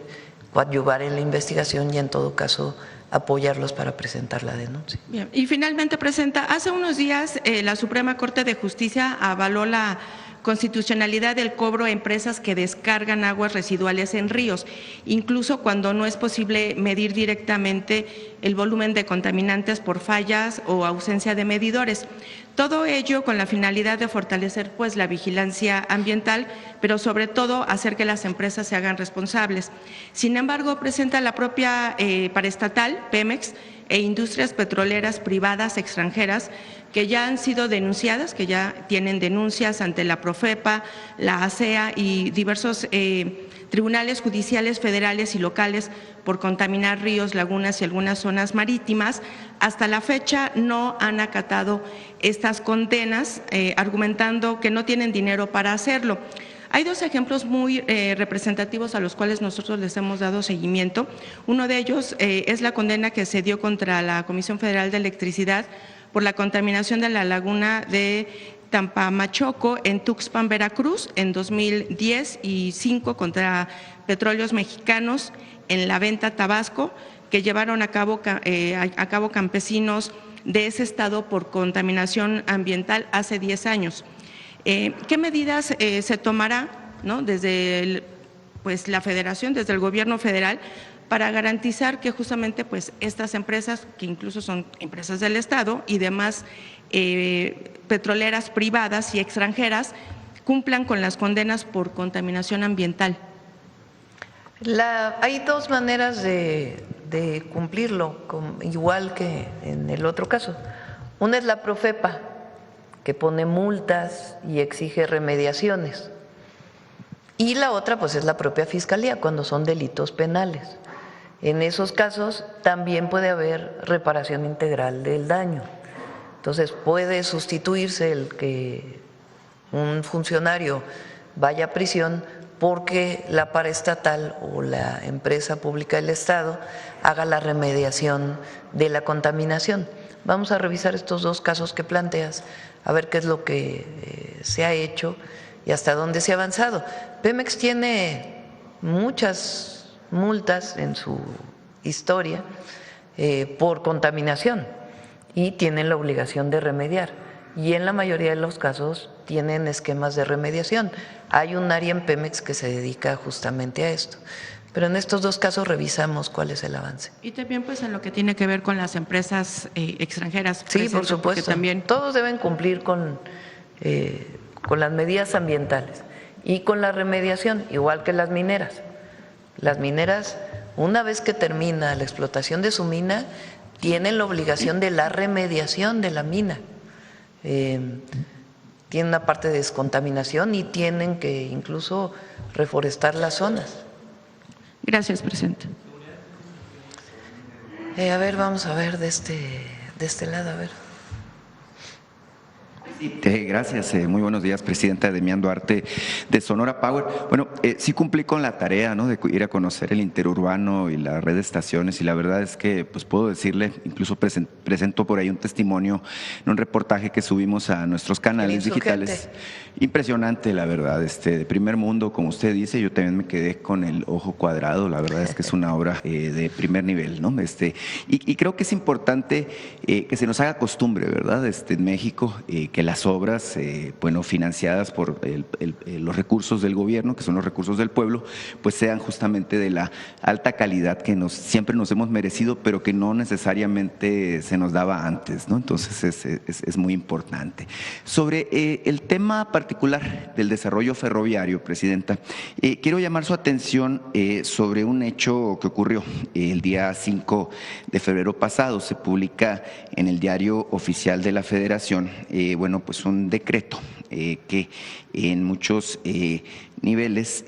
[SPEAKER 2] coadyuvar en la investigación y en todo caso apoyarlos para presentar la denuncia.
[SPEAKER 9] Bien. Y finalmente, Presidenta, hace unos días la Suprema Corte de Justicia avaló la constitucionalidad del cobro a empresas que descargan aguas residuales en ríos, incluso cuando no es posible medir directamente el volumen de contaminantes por fallas o ausencia de medidores. Todo ello con la finalidad de fortalecer pues la vigilancia ambiental, pero sobre todo hacer que las empresas se hagan responsables. Sin embargo, presenta la propia paraestatal, Pemex, e industrias petroleras privadas extranjeras que ya han sido denunciadas, que ya tienen denuncias ante la Profepa, la ASEA y diversos tribunales judiciales federales y locales por contaminar ríos, lagunas y algunas zonas marítimas. Hasta la fecha no han acatado estas condenas, argumentando que no tienen dinero para hacerlo. Hay dos ejemplos muy representativos a los cuales nosotros les hemos dado seguimiento. Uno de ellos es la condena que se dio contra la Comisión Federal de Electricidad por la contaminación de la laguna de Tampamachoco en Tuxpan, Veracruz, en 2010, y 5 contra Petróleos Mexicanos en La Venta, Tabasco, que llevaron a cabo campesinos de ese estado por contaminación ambiental hace 10 años. ¿Qué medidas se tomará, ¿no?, desde pues la Federación, desde el Gobierno federal, para garantizar que justamente pues estas empresas, que incluso son empresas del Estado y demás petroleras privadas y extranjeras, cumplan con las condenas por contaminación ambiental?
[SPEAKER 2] Hay dos maneras de cumplirlo, igual que en el otro caso. Una es la Profepa, que pone multas y exige remediaciones. Y la otra pues es la propia Fiscalía, cuando son delitos penales. En esos casos también puede haber reparación integral del daño. Entonces puede sustituirse el que un funcionario vaya a prisión porque la paraestatal o la empresa pública del Estado haga la remediación de la contaminación. Vamos a revisar estos dos casos que planteas, a ver qué es lo que se ha hecho y hasta dónde se ha avanzado. Pemex tiene muchas multas en su historia por contaminación y tienen la obligación de remediar, y en la mayoría de los casos tienen esquemas de remediación. Hay un área en Pemex que se dedica justamente a esto, Pero en estos dos casos revisamos cuál es el avance.
[SPEAKER 9] Y también pues en lo que tiene que ver con las empresas extranjeras.
[SPEAKER 2] Sí, por supuesto.
[SPEAKER 9] También
[SPEAKER 2] todos deben cumplir con las medidas ambientales y con la remediación, igual que las mineras. Las mineras, una vez que termina la explotación de su mina, tienen la obligación de la remediación de la mina. Tienen una parte de descontaminación y tienen que incluso reforestar las zonas.
[SPEAKER 9] Gracias, presidenta.
[SPEAKER 2] A ver, vamos a ver de este lado, a ver.
[SPEAKER 10] Gracias, muy buenos días, presidenta. Demián Duarte, de Sonora Power. Bueno, sí cumplí con la tarea, ¿no?, de ir a conocer el interurbano y la red de estaciones, y la verdad es que pues puedo decirle, incluso presento por ahí un testimonio en un reportaje que subimos a nuestros canales digitales. Impresionante, la verdad, de primer mundo, como usted dice. Yo también me quedé con el ojo cuadrado. La verdad es que es una obra de primer nivel, ¿no? Y creo que es importante que se nos haga costumbre, ¿verdad?, en México, que las obras, bueno, financiadas por los recursos del gobierno, que son los recursos del pueblo, pues sean justamente de la alta calidad que siempre nos hemos merecido, pero que no necesariamente se nos daba antes, ¿no? Entonces es muy importante. Sobre el tema particular del desarrollo ferroviario, presidenta, quiero llamar su atención sobre un hecho que ocurrió el día 5 de febrero pasado. Se publica en el Diario Oficial de la Federación, bueno, pues un decreto que en muchos niveles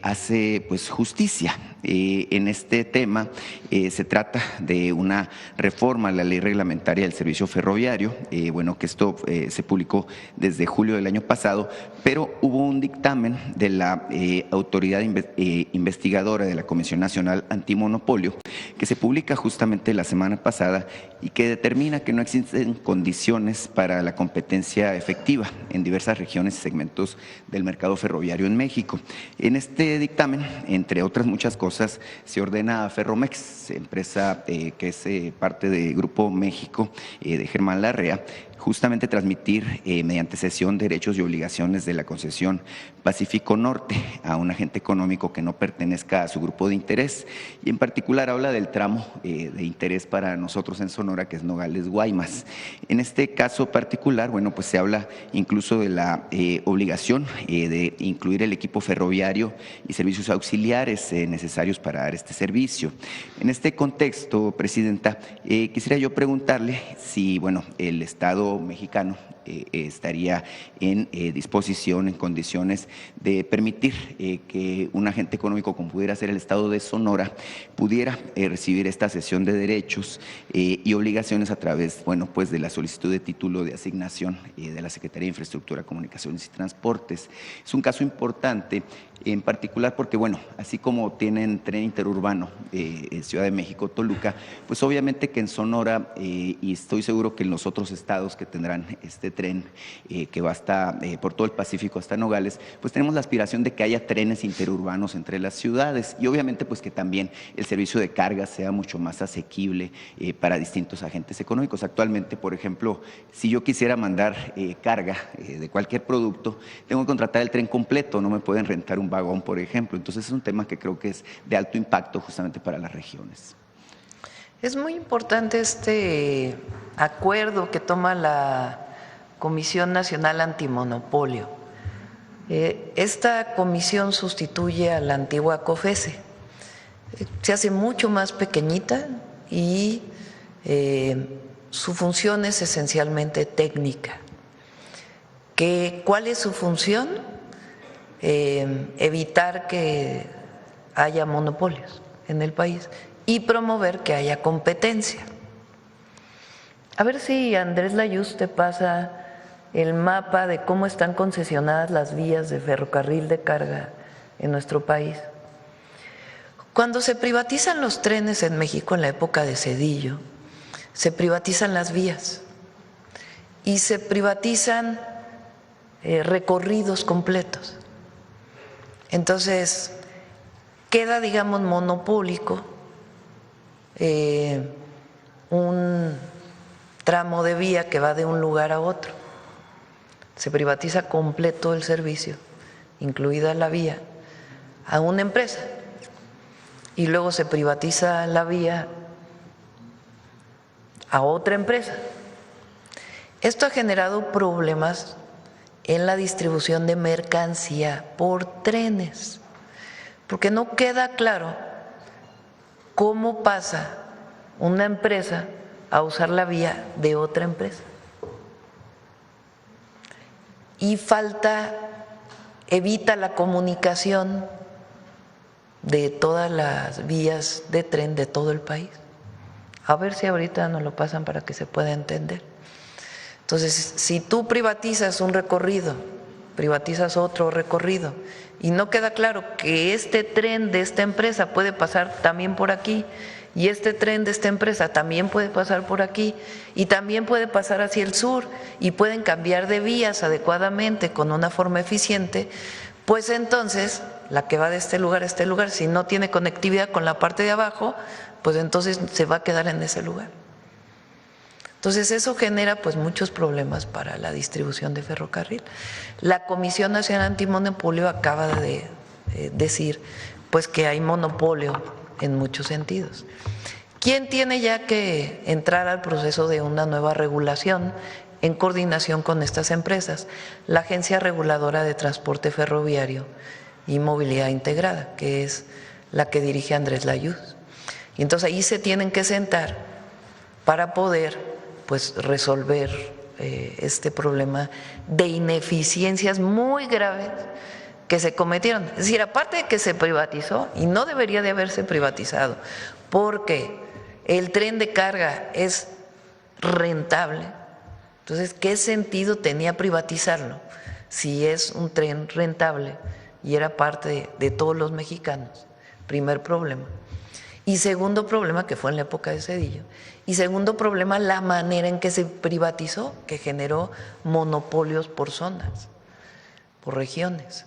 [SPEAKER 10] hace pues justicia. En este tema se trata de una reforma a la ley reglamentaria del servicio ferroviario, bueno, que esto se publicó desde julio del año pasado, pero hubo un dictamen de la autoridad investigadora de la Comisión Nacional Antimonopolio que se publica justamente la semana pasada y que determina que no existen condiciones para la competencia efectiva en diversas regiones y segmentos del mercado ferroviario en México. En este dictamen, entre otras muchas cosas, se ordena a Ferromex, empresa que es parte de Grupo México de Germán Larrea, justamente transmitir mediante cesión derechos y obligaciones de la concesión Pacífico Norte a un agente económico que no pertenezca a su grupo de interés, y en particular habla del tramo de interés para nosotros en Sonora, que es Nogales-Guaymas. En este caso particular, bueno, pues se habla incluso de la obligación de incluir el equipo ferroviario y servicios auxiliares necesarios para dar este servicio. En este contexto, presidenta, quisiera yo preguntarle si, bueno, el Estado mexicano estaría en disposición, en condiciones de permitir que un agente económico, como pudiera ser el Estado de Sonora, pudiera recibir esta cesión de derechos y obligaciones a través, bueno, pues de la solicitud de título de asignación de la Secretaría de Infraestructura, Comunicaciones y Transportes. Es un caso importante, en particular porque, bueno, así como tienen tren interurbano Ciudad de México, Toluca, pues obviamente que en Sonora, y estoy seguro que en los otros estados que tendrán este tren que va hasta por todo el Pacífico hasta Nogales, pues tenemos la aspiración de que haya trenes interurbanos entre las ciudades, y obviamente pues que también el servicio de carga sea mucho más asequible para distintos agentes económicos. Actualmente, por ejemplo, si yo quisiera mandar carga de cualquier producto, tengo que contratar el tren completo, no me pueden rentar un vagón, por ejemplo. Entonces es un tema que creo que es de alto impacto justamente para las regiones.
[SPEAKER 2] Es muy importante este acuerdo que toma la Comisión Nacional Antimonopolio. Esta comisión sustituye a la antigua COFESE. Se hace mucho más pequeñita y su función es esencialmente técnica. ¿Cuál es su función? Evitar que haya monopolios en el país y promover que haya competencia. A ver si Andrés Layuz te pasa el mapa de cómo están concesionadas las vías de ferrocarril de carga en nuestro país. Cuando se privatizan los trenes en México en la época de Zedillo, se privatizan las vías y se privatizan recorridos completos. Entonces, queda, digamos, monopólico un tramo de vía que va de un lugar a otro. Se privatiza completo el servicio, incluida la vía, a una empresa. y luego se privatiza la vía a otra empresa. Esto ha generado problemas en la distribución de mercancía por trenes, porque no queda claro cómo pasa una empresa a usar la vía de otra empresa. Y evita la comunicación de todas las vías de tren de todo el país. A ver si ahorita nos lo pasan para que se pueda entender. Entonces, si tú privatizas un recorrido, privatizas otro recorrido y no queda claro que este tren de esta empresa puede pasar también por aquí y este tren de esta empresa también puede pasar por aquí y también puede pasar hacia el sur y pueden cambiar de vías adecuadamente con una forma eficiente, pues entonces la que va de este lugar a este lugar, si no tiene conectividad con la parte de abajo, pues entonces se va a quedar en ese lugar. Entonces eso genera pues muchos problemas para la distribución de ferrocarril. La Comisión Nacional Antimonopolio acaba de decir pues que hay monopolio en muchos sentidos. ¿Quién tiene ya que entrar al proceso de una nueva regulación en coordinación con estas empresas? La Agencia Reguladora de Transporte Ferroviario y Movilidad Integrada, que es la que dirige Andrés Layuz. Y entonces ahí se tienen que sentar para poder pues resolver este problema de ineficiencias muy graves que se cometieron. Es decir, aparte de que se privatizó, y no debería de haberse privatizado, porque el tren de carga es rentable, entonces, ¿qué sentido tenía privatizarlo si es un tren rentable y era parte de todos los mexicanos? Primer problema. Y segundo problema, que fue en la época de Zedillo. Y segundo problema, la manera en que se privatizó, que generó monopolios por zonas, por regiones.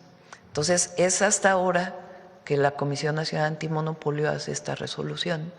[SPEAKER 2] Entonces, es hasta ahora que la Comisión Nacional Antimonopolio hace esta resolución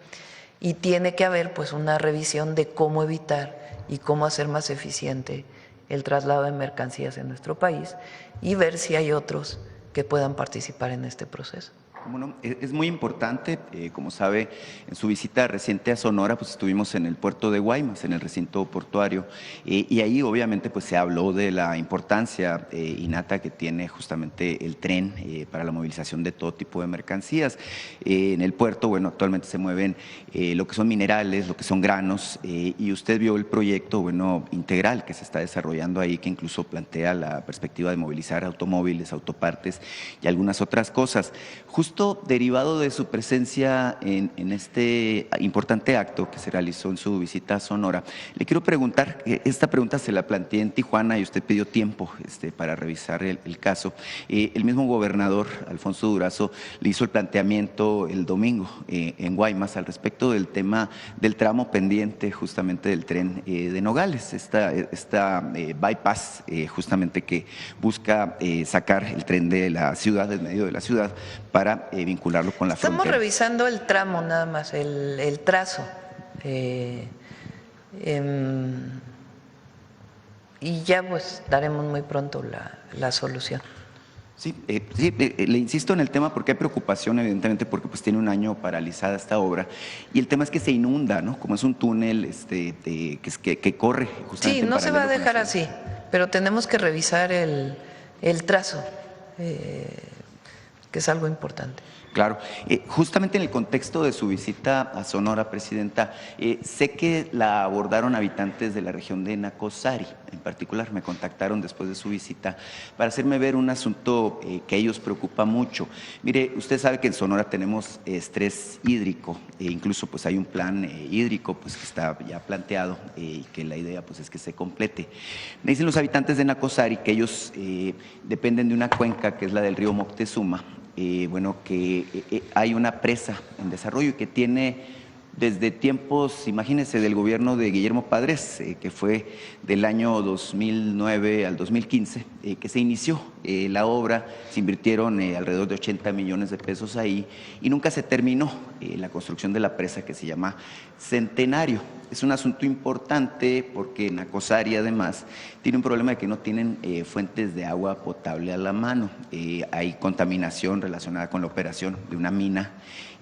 [SPEAKER 2] y tiene que haber pues una revisión de cómo evitar y cómo hacer más eficiente el traslado de mercancías en nuestro país y ver si hay otros que puedan participar en este proceso.
[SPEAKER 10] Bueno, es muy importante, como sabe, en su visita reciente a Sonora, pues estuvimos en el puerto de Guaymas, en el recinto portuario, y ahí obviamente pues se habló de la importancia innata que tiene justamente el tren para la movilización de todo tipo de mercancías. En el puerto, bueno, actualmente se mueven lo que son minerales, lo que son granos, y usted vio el proyecto, bueno, integral que se está desarrollando ahí, que incluso plantea la perspectiva de movilizar automóviles, autopartes y algunas otras cosas. Justo derivado de su presencia en este importante acto que se realizó en su visita a Sonora, le quiero preguntar, esta pregunta se la planteé en Tijuana y usted pidió tiempo para revisar el caso. El mismo gobernador, Alfonso Durazo, le hizo el planteamiento el domingo en Guaymas al respecto del tema del tramo pendiente justamente del tren de Nogales, esta bypass justamente que busca sacar el tren de la ciudad, del medio de la ciudad, para vincularlo con la frontera.
[SPEAKER 2] Estamos revisando el tramo nada más, el trazo. Y ya pues daremos muy pronto la solución.
[SPEAKER 10] Sí, le insisto en el tema porque hay preocupación, evidentemente, porque pues tiene un año paralizada esta obra y el tema es que se inunda, ¿no? Como es un túnel que corre justamente.
[SPEAKER 2] Sí, no se va a dejar así, pero tenemos que revisar el trazo, que es algo importante.
[SPEAKER 10] Claro. Justamente en el contexto de su visita a Sonora, Presidenta, sé que la abordaron habitantes de la región de Nacozari. En particular, me contactaron después de su visita para hacerme ver un asunto que a ellos preocupa mucho. Mire, usted sabe que en Sonora tenemos estrés hídrico, incluso pues hay un plan hídrico pues que está ya planteado y que la idea pues es que se complete. Me dicen los habitantes de Nacozari que ellos dependen de una cuenca que es la del río Moctezuma. Bueno, que hay una presa en desarrollo y que tiene desde tiempos, imagínense, del gobierno de Guillermo Padres, que fue del año 2009 al 2015, que se inició la obra, se invirtieron alrededor de 80 millones de pesos ahí y nunca se terminó la construcción de la presa que se llama Centenario. Es un asunto importante porque Nacozari además tiene un problema de que no tienen fuentes de agua potable a la mano. Hay contaminación relacionada con la operación de una mina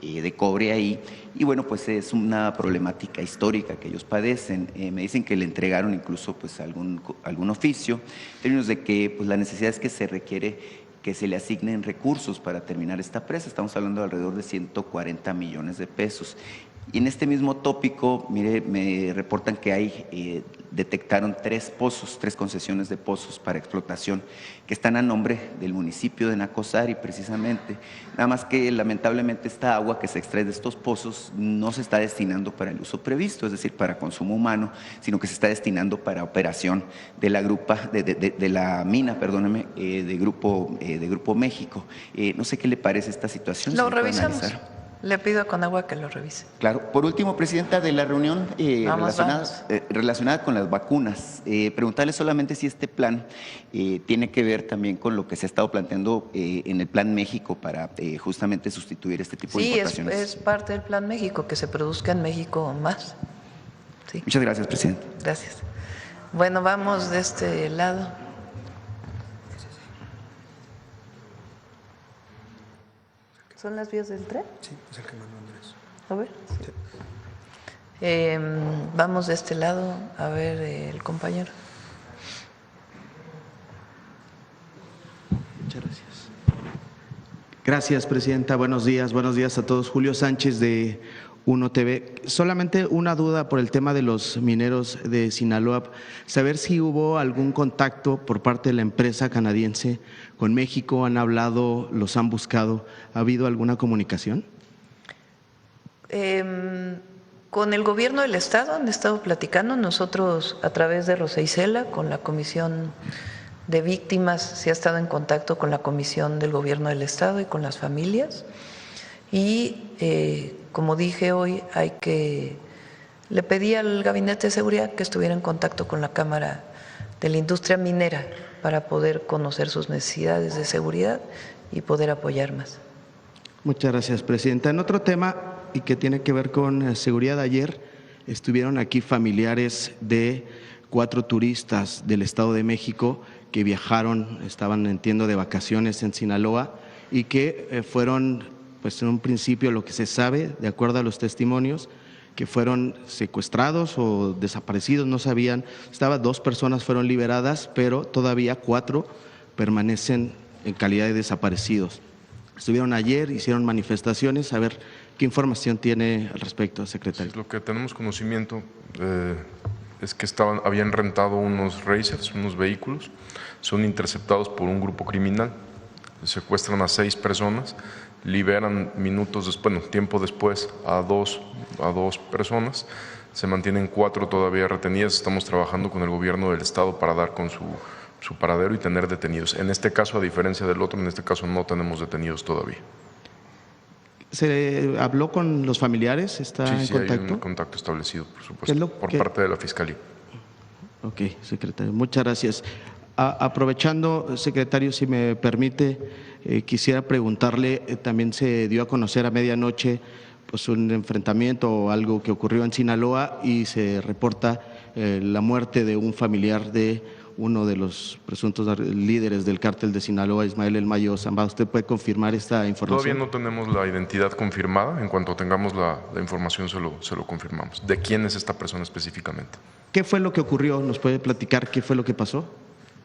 [SPEAKER 10] de cobre ahí y bueno, pues es una problemática histórica que ellos padecen. Me dicen que le entregaron incluso pues algún oficio, en términos de que pues la necesidad es que se requiere que se le asignen recursos para terminar esta presa. Estamos hablando de alrededor de 140 millones de pesos. Y en este mismo tópico, mire, me reportan que detectaron 3 concesiones de pozos para explotación que están a nombre del municipio de Nacozari precisamente. Nada más que lamentablemente esta agua que se extrae de estos pozos no se está destinando para el uso previsto, es decir, para consumo humano, sino que se está destinando para operación de la mina, perdóneme, de Grupo México. No sé qué le parece esta situación.
[SPEAKER 2] Lo revisamos. Le pido a Conagua que lo revise.
[SPEAKER 10] Claro. Por último, Presidenta, de la reunión relacionada con las vacunas, preguntarle solamente si este plan tiene que ver también con lo que se ha estado planteando en el Plan México para justamente sustituir este tipo de importaciones.
[SPEAKER 2] Sí, es parte del Plan México, que se produzca en México más. Sí.
[SPEAKER 10] Muchas gracias, Presidenta.
[SPEAKER 2] Gracias. Bueno, vamos de este lado. ¿Son las vías del tren?
[SPEAKER 11] Sí, es el que mandó Andrés.
[SPEAKER 2] A ver. Sí. Vamos de este lado a ver el compañero.
[SPEAKER 1] Muchas gracias. Gracias, Presidenta. Buenos días a todos. Julio Sánchez de Uno TV. Solamente una duda por el tema de los mineros de Sinaloa. Saber si hubo algún contacto por parte de la empresa canadiense con México. ¿Han hablado, los han buscado? ¿Ha habido alguna comunicación?
[SPEAKER 2] Con el gobierno del Estado han estado platicando. Nosotros, a través de Rosa Isela, con la Comisión de Víctimas, se ha estado en contacto con la Comisión del Gobierno del Estado y con las familias. Y como dije hoy, le pedí al Gabinete de Seguridad que estuviera en contacto con la Cámara de la Industria Minera para poder conocer sus necesidades de seguridad y poder apoyar más.
[SPEAKER 1] Muchas gracias, Presidenta. En otro tema, y que tiene que ver con seguridad, ayer estuvieron aquí familiares de 4 turistas del Estado de México que viajaron, estaban, entiendo, de vacaciones en Sinaloa y que fueron, pues en un principio lo que se sabe, de acuerdo a los testimonios, que fueron secuestrados o desaparecidos, no sabían. 2 personas fueron liberadas, pero todavía 4 permanecen en calidad de desaparecidos. Estuvieron ayer, hicieron manifestaciones. A ver qué información tiene al respecto, secretario.
[SPEAKER 6] Sí, lo que tenemos conocimiento es que habían rentado unos racers, unos vehículos, son interceptados por un grupo criminal, secuestran a 6 personas, liberan tiempo después a dos personas, se mantienen 4 todavía retenidas. Estamos trabajando con el gobierno del Estado para dar con su paradero y tener detenidos. En este caso, a diferencia del otro, en este caso no tenemos detenidos todavía.
[SPEAKER 1] ¿Se habló con los familiares? ¿Está en contacto?
[SPEAKER 6] Hay un contacto establecido, por supuesto, por parte de la Fiscalía.
[SPEAKER 1] Ok, secretario, muchas gracias. Aprovechando, secretario, si me permite, quisiera preguntarle, también se dio a conocer a medianoche pues un enfrentamiento o algo que ocurrió en Sinaloa y se reporta la muerte de un familiar de uno de los presuntos líderes del cártel de Sinaloa, Ismael El Mayo Zambada. ¿Usted puede confirmar esta información?
[SPEAKER 6] Todavía no tenemos la identidad confirmada. En cuanto tengamos la información se lo confirmamos. ¿De quién es esta persona específicamente?
[SPEAKER 1] ¿Qué fue lo que ocurrió? ¿Nos puede platicar qué fue lo que pasó?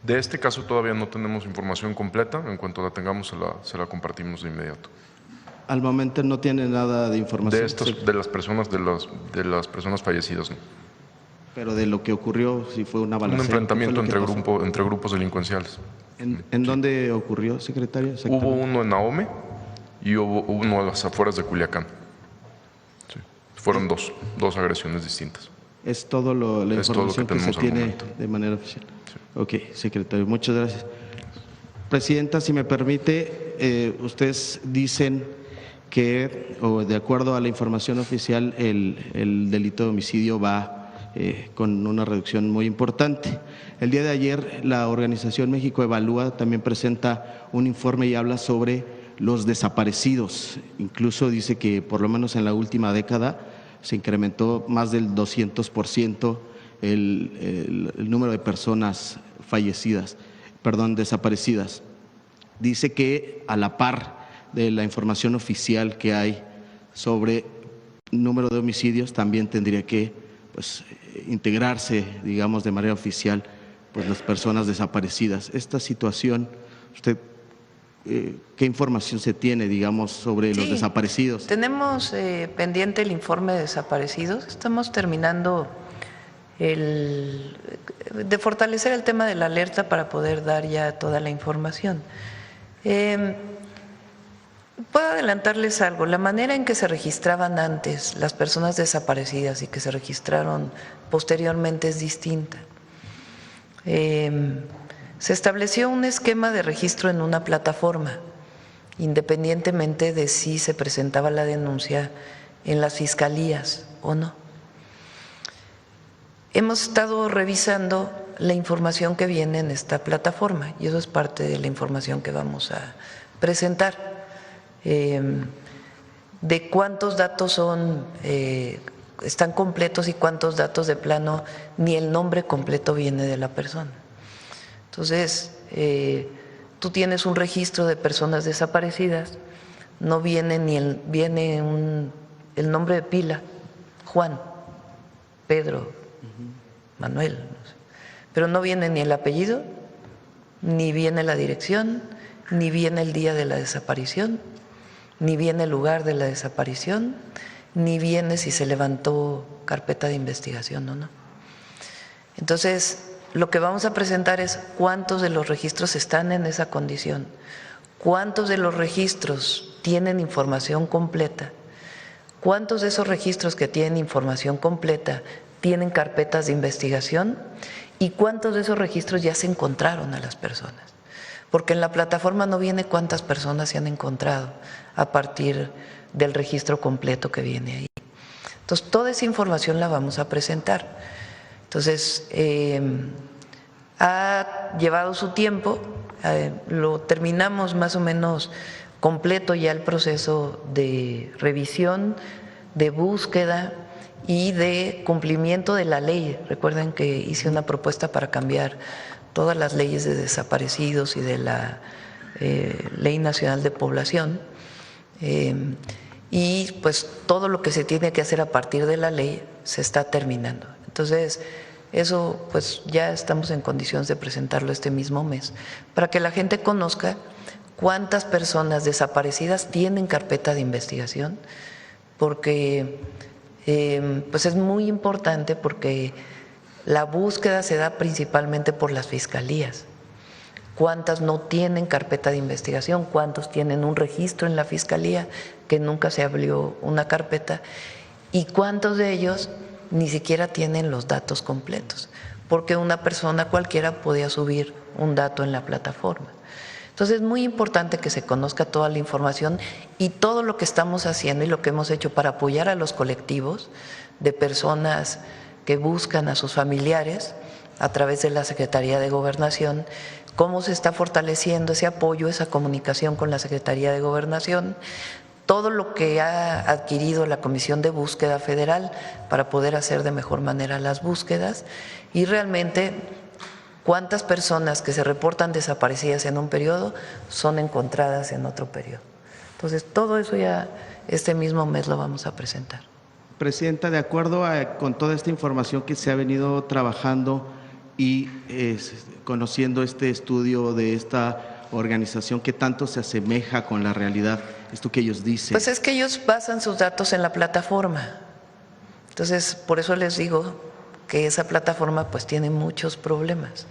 [SPEAKER 6] De este caso todavía no tenemos información completa. En cuanto la tengamos se la compartimos de inmediato.
[SPEAKER 1] Al momento no tiene nada de información.
[SPEAKER 6] De las personas fallecidas, no.
[SPEAKER 1] Pero de lo que ocurrió, si fue una balacera.
[SPEAKER 6] Un enfrentamiento entre grupos delincuenciales.
[SPEAKER 1] ¿En dónde ocurrió, secretario?
[SPEAKER 6] Hubo uno en Ahome y hubo uno a las afueras de Culiacán. Sí. Fueron dos agresiones distintas.
[SPEAKER 1] Es todo la información que se tiene de manera oficial. Sí. Ok, secretario, muchas gracias. Presidenta, si me permite, ustedes dicen que, o de acuerdo a la información oficial, el delito de homicidio va con una reducción muy importante. El día de ayer la organización México Evalúa también presenta un informe y habla sobre los desaparecidos. Incluso dice que por lo menos en la última década se incrementó más del 200% el número de personas desaparecidas. Dice que a la par de la información oficial que hay sobre número de homicidios, también tendría que integrarse, digamos, de manera oficial, las personas desaparecidas. Esta situación, usted, ¿qué información se tiene, digamos, sobre los desaparecidos?
[SPEAKER 2] Tenemos pendiente el informe de desaparecidos. Estamos terminando de fortalecer el tema de la alerta para poder dar ya toda la información. Puedo adelantarles algo. La manera en que se registraban antes las personas desaparecidas y que se registraron posteriormente es distinta. Se estableció un esquema de registro en una plataforma, independientemente de si se presentaba la denuncia en las fiscalías o no. Hemos estado revisando la información que viene en esta plataforma y eso es parte de la información que vamos a presentar. De cuántos datos están completos y cuántos datos de plano ni el nombre completo viene de la persona. Entonces, tú tienes un registro de personas desaparecidas, no viene viene el nombre de pila, Juan, Pedro, Manuel, no sé, pero no viene ni el apellido, ni viene la dirección, ni viene el día de la desaparición, ni viene el lugar de la desaparición, ni viene si se levantó carpeta de investigación o no. Entonces, lo que vamos a presentar es cuántos de los registros están en esa condición, cuántos de los registros tienen información completa, cuántos de esos registros que tienen información completa tienen carpetas de investigación y cuántos de esos registros ya se encontraron a las personas. Porque en la plataforma no viene cuántas personas se han encontrado a partir del registro completo que viene ahí. Entonces, toda esa información la vamos a presentar. Entonces, ha llevado su tiempo, lo terminamos más o menos completo ya el proceso de revisión, de búsqueda y de cumplimiento de la ley. Recuerden que hice una propuesta para cambiar todas las leyes de desaparecidos y de la Ley Nacional de Población, y pues todo lo que se tiene que hacer a partir de la ley se está terminando. Entonces, eso pues ya estamos en condiciones de presentarlo este mismo mes, para que la gente conozca cuántas personas desaparecidas tienen carpeta de investigación, porque pues es muy importante, porque la búsqueda se da principalmente por las fiscalías. ¿Cuántas no tienen carpeta de investigación? ¿Cuántos tienen un registro en la fiscalía que nunca se abrió una carpeta? ¿Y cuántos de ellos ni siquiera tienen los datos completos? Porque una persona cualquiera podía subir un dato en la plataforma. Entonces es muy importante que se conozca toda la información y todo lo que estamos haciendo y lo que hemos hecho para apoyar a los colectivos de personas que buscan a sus familiares a través de la Secretaría de Gobernación, cómo se está fortaleciendo ese apoyo, esa comunicación con la Secretaría de Gobernación, todo lo que ha adquirido la Comisión de Búsqueda Federal para poder hacer de mejor manera las búsquedas y realmente cuántas personas que se reportan desaparecidas en un periodo son encontradas en otro periodo. Entonces, todo eso ya este mismo mes lo vamos a presentar.
[SPEAKER 1] Presidenta, de acuerdo con toda esta información que se ha venido trabajando y conociendo este estudio de esta organización, ¿qué tanto se asemeja con la realidad esto que ellos dicen?
[SPEAKER 2] Pues es que ellos basan sus datos en la plataforma. Entonces, por eso les digo que esa plataforma pues tiene muchos problemas.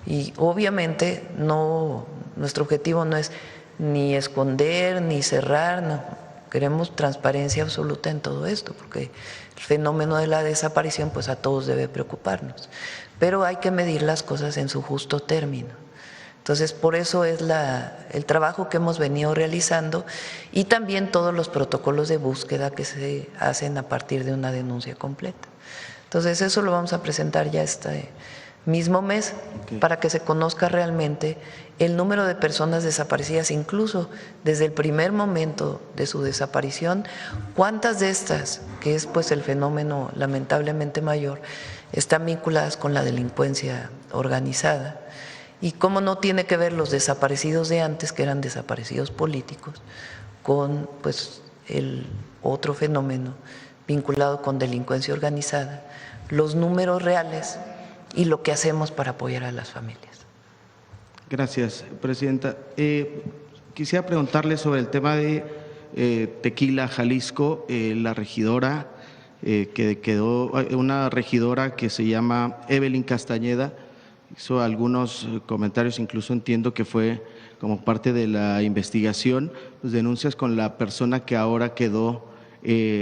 [SPEAKER 2] Y obviamente nuestro objetivo no es ni esconder ni cerrar, no. Queremos transparencia absoluta en todo esto, porque el fenómeno de la desaparición pues a todos debe preocuparnos, pero hay que medir las cosas en su justo término. Entonces, por eso es el trabajo que hemos venido realizando y también todos los protocolos de búsqueda que se hacen a partir de una denuncia completa. Entonces, eso lo vamos a presentar ya este mismo mes, para que se conozca realmente el número de personas desaparecidas, incluso desde el primer momento de su desaparición, cuántas de estas, que es pues el fenómeno lamentablemente mayor, están vinculadas con la delincuencia organizada, y cómo no tiene que ver los desaparecidos de antes, que eran desaparecidos políticos, con pues el otro fenómeno vinculado con delincuencia organizada, los números reales y lo que hacemos para apoyar a las familias.
[SPEAKER 1] Gracias, presidenta. Quisiera preguntarle sobre el tema de Tequila, Jalisco, la regidora que quedó, una regidora que se llama Evelyn Castañeda, hizo algunos comentarios, incluso entiendo que fue como parte de la investigación, pues denuncias con la persona que ahora quedó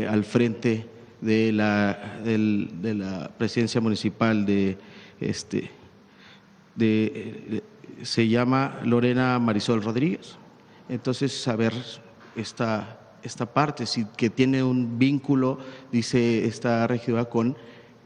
[SPEAKER 1] al frente de la presidencia municipal se llama Lorena Marisol Rodríguez. Entonces, saber esta parte, si que tiene un vínculo, dice esta regidora, con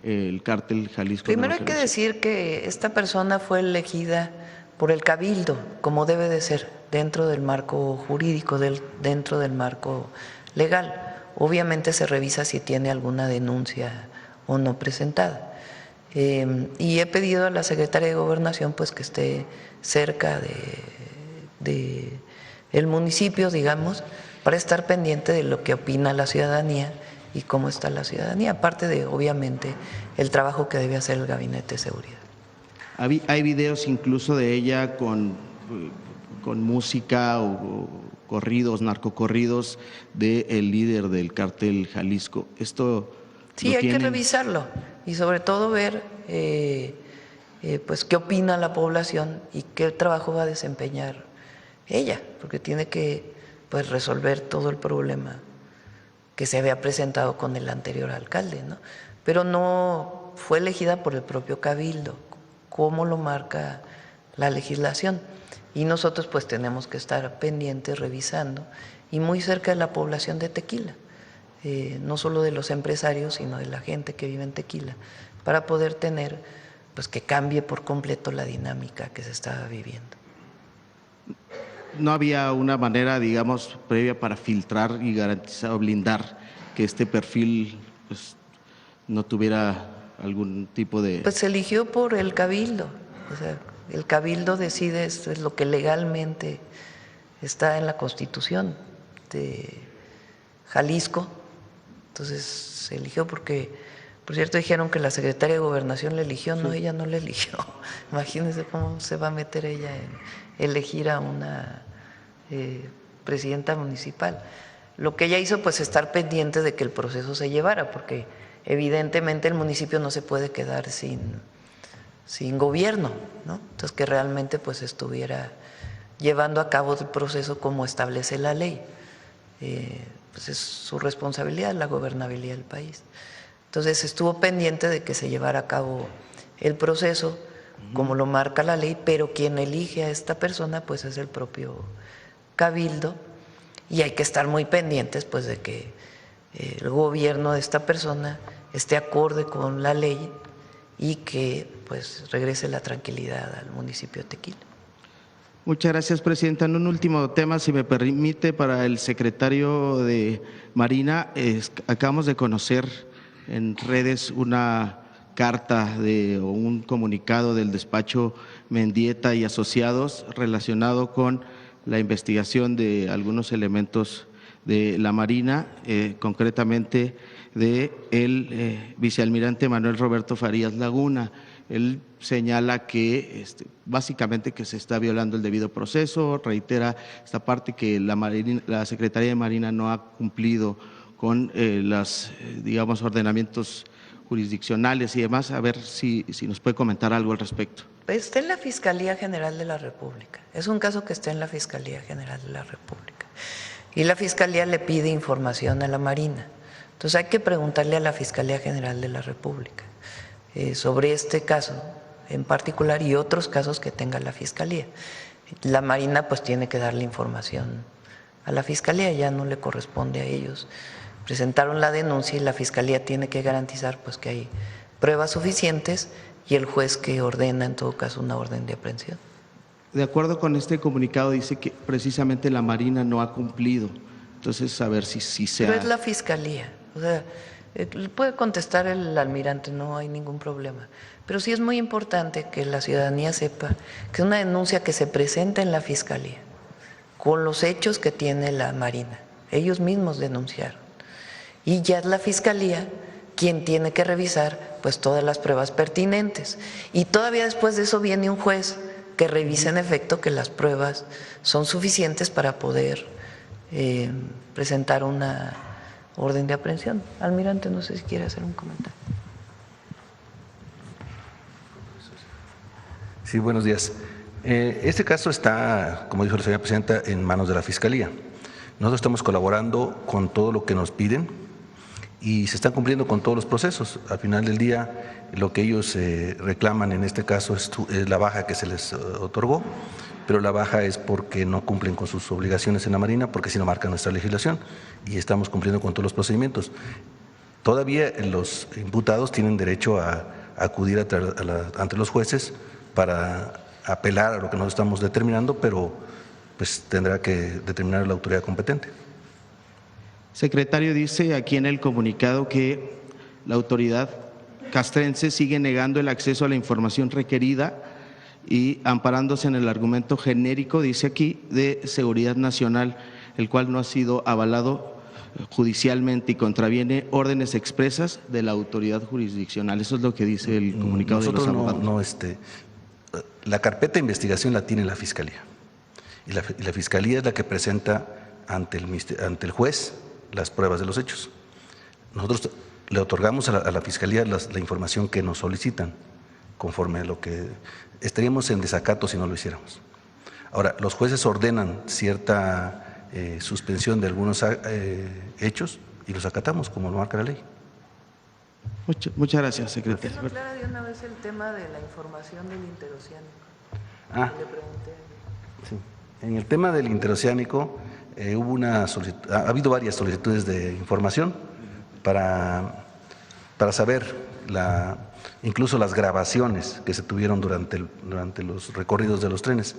[SPEAKER 1] el cártel Jalisco.
[SPEAKER 2] Primero hay que decir que esta persona fue elegida por el Cabildo, como debe de ser, dentro del marco jurídico, dentro del marco legal. Obviamente se revisa si tiene alguna denuncia o no presentada. Y he pedido a la secretaria de Gobernación pues que esté cerca de el municipio, digamos, para estar pendiente de lo que opina la ciudadanía y cómo está la ciudadanía, aparte de, obviamente, el trabajo que debe hacer el Gabinete de Seguridad.
[SPEAKER 1] Hay videos incluso de ella con música o corridos, narcocorridos del líder del cártel Jalisco. Esto
[SPEAKER 2] sí, hay que revisarlo y sobre todo ver pues qué opina la población y qué trabajo va a desempeñar ella, porque tiene que pues resolver todo el problema que se había presentado con el anterior alcalde, ¿no? Pero no fue elegida por el propio Cabildo, como lo marca la legislación. Y nosotros pues tenemos que estar pendientes, revisando, y muy cerca de la población de Tequila, no solo de los empresarios, sino de la gente que vive en Tequila, para poder tener pues que cambie por completo la dinámica que se estaba viviendo.
[SPEAKER 1] ¿No había una manera, digamos, previa para filtrar y garantizar o blindar que este perfil pues no tuviera algún tipo de...?
[SPEAKER 2] Pues se eligió por el Cabildo, o sea, el Cabildo decide, esto es lo que legalmente está en la Constitución de Jalisco. Entonces se eligió porque, por cierto, dijeron que la secretaria de Gobernación le eligió. No, ella no le eligió. Imagínense cómo se va a meter ella en elegir a una presidenta municipal. Lo que ella hizo, pues, estar pendiente de que el proceso se llevara, porque evidentemente el municipio no se puede quedar sin gobierno, ¿no? Entonces, que realmente pues estuviera llevando a cabo el proceso como establece la ley. Pues es su responsabilidad, la gobernabilidad del país. Entonces, estuvo pendiente de que se llevara a cabo el proceso como lo marca la ley, pero quien elige a esta persona pues es el propio Cabildo, y hay que estar muy pendientes pues de que el gobierno de esta persona esté acorde con la ley y que pues regrese la tranquilidad al municipio de Tequila.
[SPEAKER 1] Muchas gracias, presidenta. En un último tema, si me permite, para el secretario de Marina, acabamos de conocer en redes una carta o un comunicado del despacho Mendieta y Asociados relacionado con la investigación de algunos elementos de la Marina, concretamente de el vicealmirante Manuel Roberto Farías Laguna. Él señala que básicamente que se está violando el debido proceso, reitera esta parte que la Secretaría de Marina no ha cumplido con los, digamos, ordenamientos jurisdiccionales y demás. A ver si nos puede comentar algo al respecto.
[SPEAKER 2] Está en la Fiscalía General de la República. Es un caso que está en la Fiscalía General de la República. Y la Fiscalía le pide información a la Marina. Entonces hay que preguntarle a la Fiscalía General de la República sobre este caso en particular y otros casos que tenga la Fiscalía. La Marina pues tiene que darle información a la Fiscalía, ya no le corresponde a ellos. Presentaron la denuncia y la Fiscalía tiene que garantizar pues que hay pruebas suficientes y el juez que ordena en todo caso una orden de aprehensión.
[SPEAKER 1] De acuerdo con este comunicado dice que precisamente la Marina no ha cumplido. Entonces, a ver si se
[SPEAKER 2] Pero es la Fiscalía. O sea, puede contestar el almirante, no hay ningún problema. Pero sí es muy importante que la ciudadanía sepa que es una denuncia que se presenta en la Fiscalía con los hechos que tiene la Marina. Ellos mismos denunciaron. Y ya es la Fiscalía quien tiene que revisar pues todas las pruebas pertinentes. Y todavía después de eso viene un juez que revise en efecto que las pruebas son suficientes para poder presentar una orden de aprehensión. Almirante, no sé si quiere hacer un comentario.
[SPEAKER 11] Sí, buenos días. Este caso está, como dijo la señora presidenta, en manos de la Fiscalía. Nosotros estamos colaborando con todo lo que nos piden y se están cumpliendo con todos los procesos. Al final del día, lo que ellos reclaman en este caso es la baja que se les otorgó, pero la baja es porque no cumplen con sus obligaciones en la Marina, porque si no marca nuestra legislación, y estamos cumpliendo con todos los procedimientos. Todavía los imputados tienen derecho a acudir ante los jueces para apelar a lo que nosotros estamos determinando, pero pues tendrá que determinar la autoridad competente.
[SPEAKER 1] Secretario, dice aquí en el comunicado que la autoridad castrense sigue negando el acceso a la información requerida y amparándose en el argumento genérico, dice aquí, de seguridad nacional, el cual no ha sido avalado judicialmente y contraviene órdenes expresas de la autoridad jurisdiccional. Eso es lo que dice el comunicado.
[SPEAKER 11] Nosotros
[SPEAKER 1] de los abogados.
[SPEAKER 11] La carpeta de investigación la tiene la Fiscalía y la Fiscalía es la que presenta ante el juez las pruebas de los hechos. Nosotros le otorgamos a la Fiscalía la información que nos solicitan, conforme a lo que estaríamos en desacato si no lo hiciéramos. Ahora, los jueces ordenan cierta suspensión de algunos hechos y los acatamos como lo marca la ley.
[SPEAKER 1] Muchas gracias, secretario.
[SPEAKER 2] ¿Por qué no aclara de una vez el tema de la información del interoceánico? Le pregunté.
[SPEAKER 11] Sí. En el tema del interoceánico ha habido varias solicitudes de información para saber incluso las grabaciones que se tuvieron durante los recorridos de los trenes.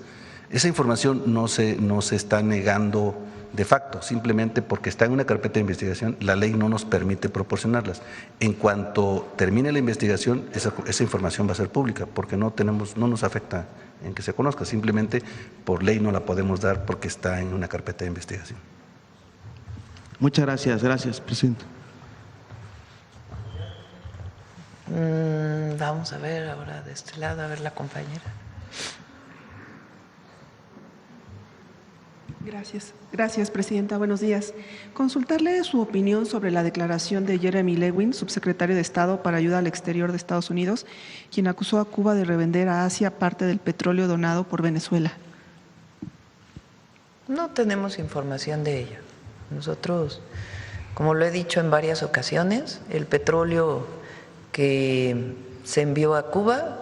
[SPEAKER 11] Esa información no se está negando de facto, simplemente porque está en una carpeta de investigación, la ley no nos permite proporcionarlas. En cuanto termine la investigación, esa información va a ser pública, porque no nos afecta en que se conozca, simplemente por ley no la podemos dar porque está en una carpeta de investigación.
[SPEAKER 1] Muchas gracias. Gracias, presidente.
[SPEAKER 2] Vamos a ver ahora de este lado, a ver la compañera.
[SPEAKER 12] Gracias, presidenta. Buenos días. Consultarle su opinión sobre la declaración de Jeremy Lewin, subsecretario de Estado para Ayuda al Exterior de Estados Unidos, quien acusó a Cuba de revender a Asia parte del petróleo donado por Venezuela.
[SPEAKER 2] No tenemos información de ello. Nosotros, como lo he dicho en varias ocasiones, el petróleo que se envió a Cuba,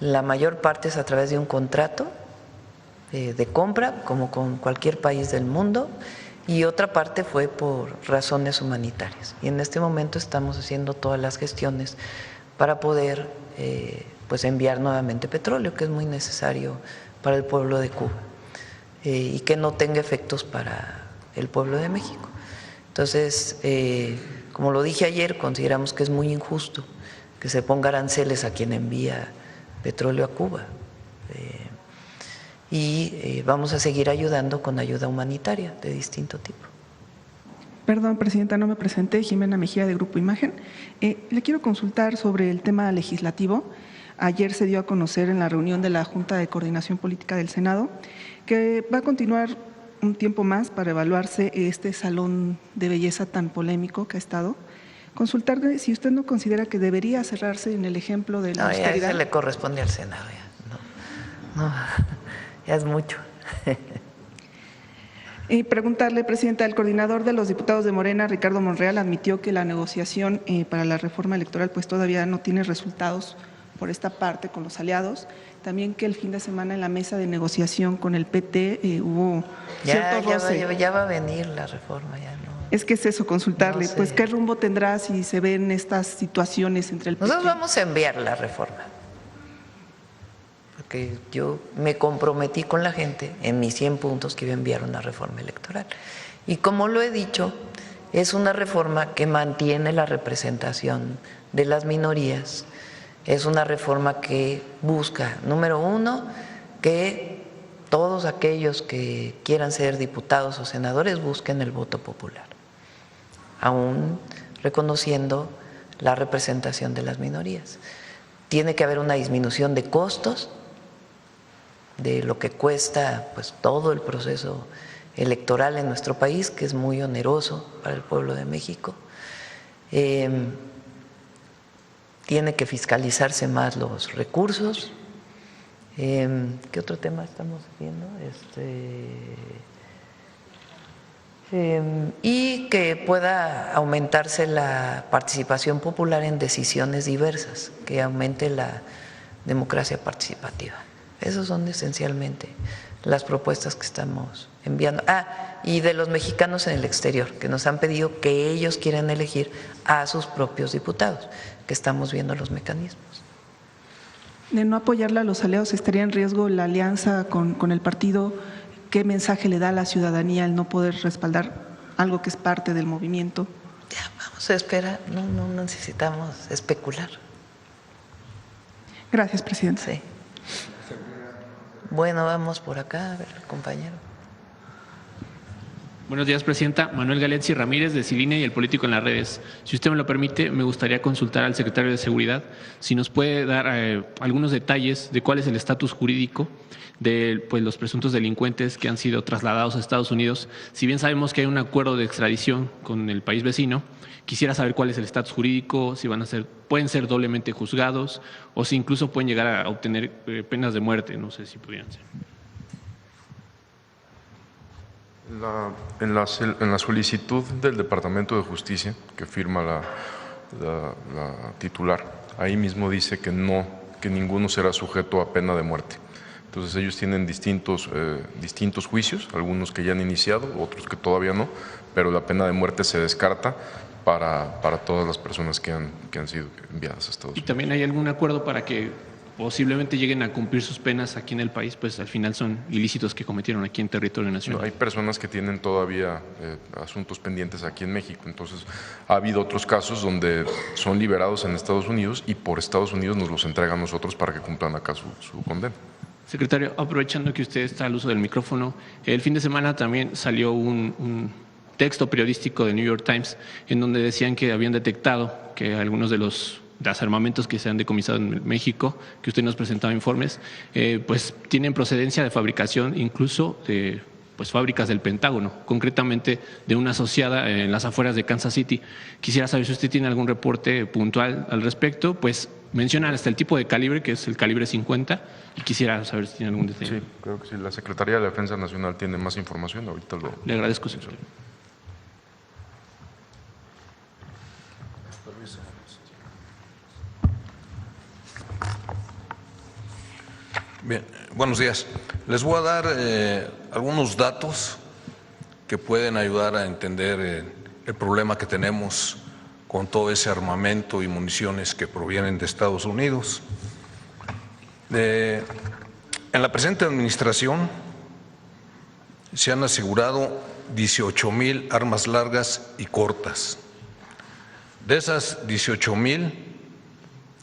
[SPEAKER 2] la mayor parte es a través de un contrato de compra, como con cualquier país del mundo, y otra parte fue por razones humanitarias. Y en este momento estamos haciendo todas las gestiones para poder pues enviar nuevamente petróleo, que es muy necesario para el pueblo de Cuba y que no tenga efectos para el pueblo de México. Entonces, como lo dije ayer, consideramos que es muy injusto que se ponga aranceles a quien envía petróleo a Cuba. Y vamos a seguir ayudando con ayuda humanitaria de distinto tipo.
[SPEAKER 12] Perdón, presidenta, no me presenté. Jimena Mejía, de Grupo Imagen. Le quiero consultar sobre el tema legislativo. Ayer se dio a conocer en la reunión de la Junta de Coordinación Política del Senado que va a continuar un tiempo más para evaluarse este salón de belleza tan polémico que ha estado. Consultarle si usted no considera que debería cerrarse en el ejemplo de la austeridad.
[SPEAKER 2] Ya se le corresponde al Senado. No, ya es mucho.
[SPEAKER 12] Y preguntarle, presidenta, el coordinador de los diputados de Morena, Ricardo Monreal, admitió que la negociación para la reforma electoral pues todavía no tiene resultados por esta parte con los aliados. También que el fin de semana en la mesa de negociación con el PT hubo cierto roce.
[SPEAKER 2] Ya va a venir la reforma, ya no.
[SPEAKER 12] Es que es eso, consultarle, pues qué rumbo tendrá si se ven estas situaciones entre el PT.
[SPEAKER 2] Nosotros vamos a enviar la reforma, porque yo me comprometí con la gente en mis 100 puntos que iba a enviar una reforma electoral. Y como lo he dicho, es una reforma que mantiene la representación de las minorías, es una reforma que busca, número uno, que todos aquellos que quieran ser diputados o senadores busquen el voto popular, aún reconociendo la representación de las minorías. Tiene que haber una disminución de costos, de lo que cuesta pues todo el proceso electoral en nuestro país, que es muy oneroso para el pueblo de México. Tiene que fiscalizarse más los recursos. ¿Qué otro tema estamos viendo? Y que pueda aumentarse la participación popular en decisiones diversas, que aumente la democracia participativa. Esas son esencialmente las propuestas que estamos enviando. Y de los mexicanos en el exterior, que nos han pedido que ellos quieren elegir a sus propios diputados, que estamos viendo los mecanismos.
[SPEAKER 12] De no apoyarla a los aliados, ¿estaría en riesgo la alianza con el partido? ¿Qué mensaje le da a la ciudadanía al no poder respaldar algo que es parte del movimiento?
[SPEAKER 2] Ya, vamos a esperar, no necesitamos especular.
[SPEAKER 12] Gracias, Presidenta.
[SPEAKER 2] Sí. Bueno, vamos por acá, a ver, compañero.
[SPEAKER 13] Buenos días, Presidenta. Manuel Galetzi Ramírez, de Ciline y el Político en las Redes. Si usted me lo permite, me gustaría consultar al secretario de Seguridad si nos puede dar algunos detalles de cuál es el estatus jurídico de los presuntos delincuentes que han sido trasladados a Estados Unidos. Si bien sabemos que hay un acuerdo de extradición con el país vecino, quisiera saber cuál es el estatus jurídico, si pueden ser doblemente juzgados o si incluso pueden llegar a obtener penas de muerte. No sé si pudieran ser.
[SPEAKER 6] En la solicitud del Departamento de Justicia que firma la titular, ahí mismo dice que ninguno será sujeto a pena de muerte. Entonces ellos tienen distintos juicios, algunos que ya han iniciado, otros que todavía no, pero la pena de muerte se descarta para todas las personas que han sido enviadas a Estados Unidos.
[SPEAKER 13] ¿Y también hay algún acuerdo para que posiblemente lleguen a cumplir sus penas aquí en el país, pues al final son ilícitos que cometieron aquí en territorio nacional?
[SPEAKER 6] No, hay personas que tienen todavía asuntos pendientes aquí en México, entonces ha habido otros casos donde son liberados en Estados Unidos y por Estados Unidos nos los entregan a nosotros para que cumplan acá su condena.
[SPEAKER 13] Secretario, aprovechando que usted está al uso del micrófono, el fin de semana también salió un texto periodístico de New York Times en donde decían que habían detectado que algunos de los armamentos que se han decomisado en México, que usted nos presentaba informes, pues tienen procedencia de fabricación incluso de fábricas del Pentágono, concretamente de una asociada en las afueras de Kansas City. Quisiera saber si usted tiene algún reporte puntual al respecto, pues mencionan hasta el tipo de calibre, que es el calibre 50, y quisiera saber si tiene algún detalle.
[SPEAKER 6] Sí, creo que sí. La Secretaría de la Defensa Nacional tiene más información, ahorita
[SPEAKER 13] Le agradezco, secretario.
[SPEAKER 14] Bien, buenos días. Les voy a dar algunos datos que pueden ayudar a entender el problema que tenemos con todo ese armamento y municiones que provienen de Estados Unidos. En la presente administración se han asegurado 18,000 armas largas y cortas. De esas 18,000,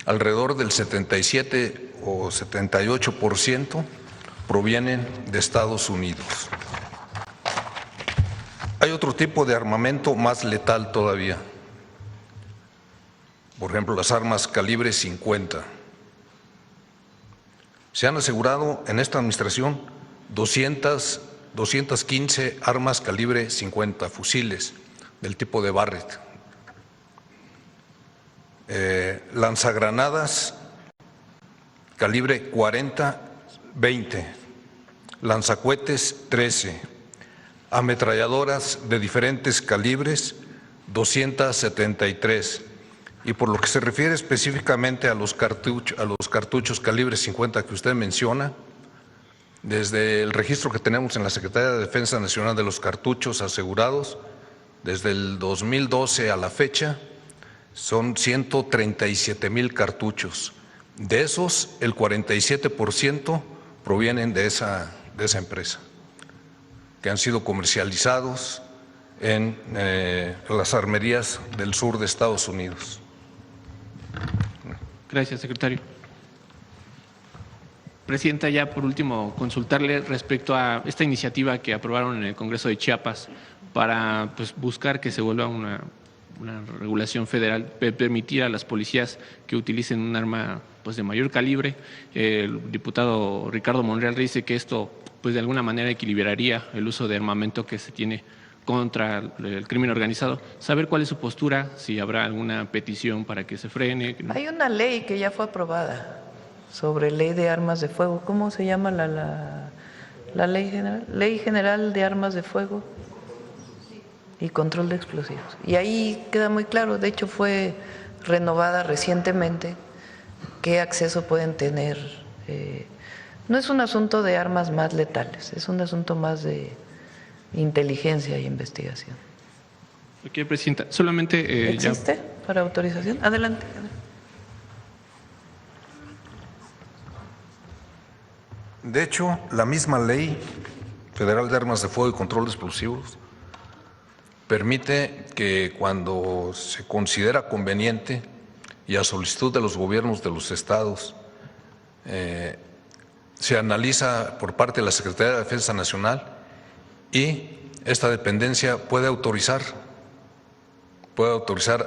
[SPEAKER 14] alrededor del 77 o 78% provienen de Estados Unidos. Hay otro tipo de armamento más letal todavía. Por ejemplo, las armas calibre 50. Se han asegurado en esta administración 215 armas calibre 50, fusiles del tipo de Barrett. Lanzagranadas calibre 40, 20, lanzacohetes 13, ametralladoras de diferentes calibres 273. Y por lo que se refiere específicamente a los cartuchos calibre 50 que usted menciona, desde el registro que tenemos en la Secretaría de Defensa Nacional de los cartuchos asegurados, desde el 2012 a la fecha, son 137,000 cartuchos De esos, el 47% provienen de esa empresa, que han sido comercializados en las armerías del sur de Estados Unidos.
[SPEAKER 13] Gracias, secretario. Presidenta, ya por último, consultarle respecto a esta iniciativa que aprobaron en el Congreso de Chiapas para buscar que se vuelva una regulación federal, permitir a las policías que utilicen un arma de mayor calibre. El diputado Ricardo Monreal dice que esto de alguna manera equilibraría el uso de armamento que se tiene contra el crimen organizado. Saber cuál es su postura, si habrá alguna petición para que se frene.
[SPEAKER 2] Hay una ley que ya fue aprobada sobre ley de armas de fuego. ¿Cómo se llama la ley general? Ley General de Armas de Fuego y Control de Explosivos. Y ahí queda muy claro, de hecho fue renovada recientemente, qué acceso pueden tener. No es un asunto de armas más letales, es un asunto más de inteligencia e investigación.
[SPEAKER 13] Ok, Presidenta, solamente…
[SPEAKER 2] ¿Existe para autorización? Adelante.
[SPEAKER 14] De hecho, la misma Ley Federal de Armas de Fuego y Control de Explosivos permite que cuando se considera conveniente y a solicitud de los gobiernos de los estados, se analiza por parte de la Secretaría de Defensa Nacional y esta dependencia puede autorizar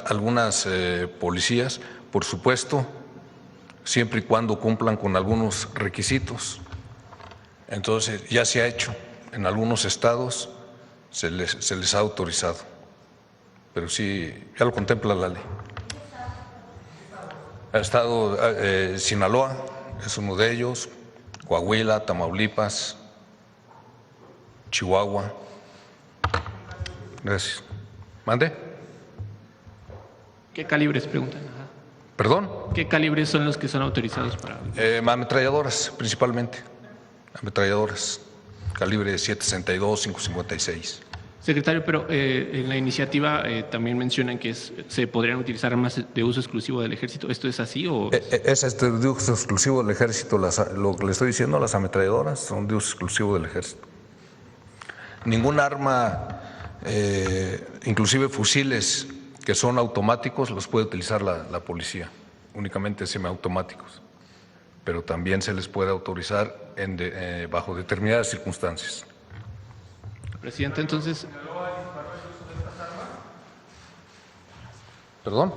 [SPEAKER 14] algunas policías, por supuesto, siempre y cuando cumplan con algunos requisitos. Entonces, ya se ha hecho en algunos estados, se les ha autorizado, pero sí, ya lo contempla la ley. Ha estado Sinaloa, es uno de ellos, Coahuila, Tamaulipas, Chihuahua. Gracias. ¿Mande?
[SPEAKER 13] ¿Qué calibres preguntan?
[SPEAKER 14] ¿Perdón?
[SPEAKER 13] ¿Qué calibres son los que son autorizados para?
[SPEAKER 14] Ametralladoras, principalmente. Ametralladoras, calibre 7.62, 5.56.
[SPEAKER 13] Secretario, pero en la iniciativa también mencionan que se podrían utilizar armas de uso exclusivo del Ejército. ¿Esto es así o...?
[SPEAKER 14] Es de uso exclusivo del Ejército. Lo que le estoy diciendo, las ametralladoras son de uso exclusivo del Ejército. Ningún arma, inclusive fusiles que son automáticos, los puede utilizar la policía, únicamente semiautomáticos. Pero también se les puede autorizar bajo determinadas circunstancias.
[SPEAKER 13] Presidente, entonces…
[SPEAKER 14] ¿Perdón?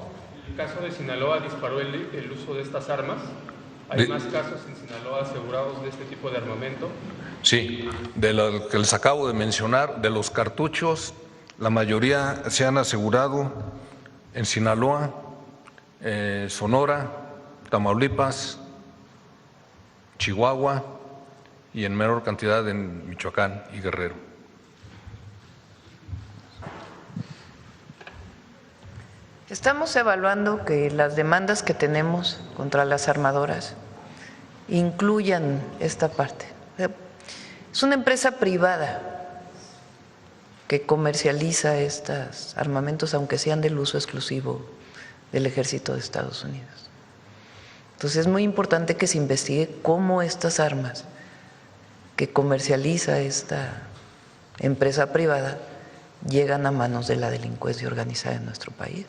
[SPEAKER 15] ¿El caso de Sinaloa disparó el uso de estas armas? ¿Hay más casos en Sinaloa asegurados de este tipo de armamento?
[SPEAKER 14] Sí, de lo que les acabo de mencionar, de los cartuchos, la mayoría se han asegurado en Sinaloa, Sonora, Tamaulipas, Chihuahua y en menor cantidad en Michoacán y Guerrero.
[SPEAKER 2] Estamos evaluando que las demandas que tenemos contra las armadoras incluyan esta parte. Es una empresa privada que comercializa estos armamentos, aunque sean del uso exclusivo del Ejército de Estados Unidos. Entonces es muy importante que se investigue cómo estas armas que comercializa esta empresa privada llegan a manos de la delincuencia organizada en nuestro país.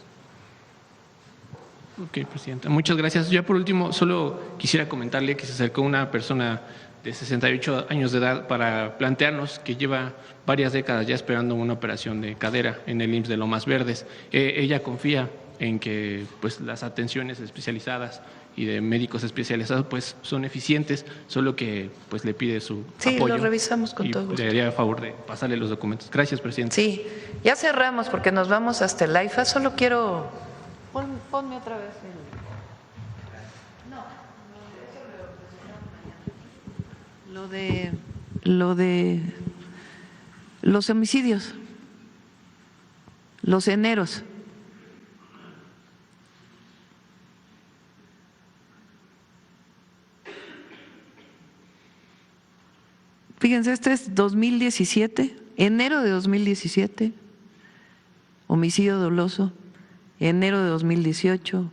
[SPEAKER 13] Ok, Presidenta. Muchas gracias. Ya por último, solo quisiera comentarle que se acercó una persona de 68 años de edad para plantearnos que lleva varias décadas ya esperando una operación de cadera en el IMSS de Lomas Verdes. Ella confía en que las atenciones especializadas y de médicos especializados son eficientes, solo que le pide su apoyo.
[SPEAKER 2] Sí, lo revisamos con todo gusto.
[SPEAKER 13] Le haría el favor de pasarle los documentos. Gracias, Presidenta.
[SPEAKER 2] Sí, ya cerramos porque nos vamos hasta el AIFA. Solo quiero… Ponme otra vez lo de los homicidios, los eneros. Fíjense, este es 2017, enero de 2017, homicidio doloso. Enero de 2018,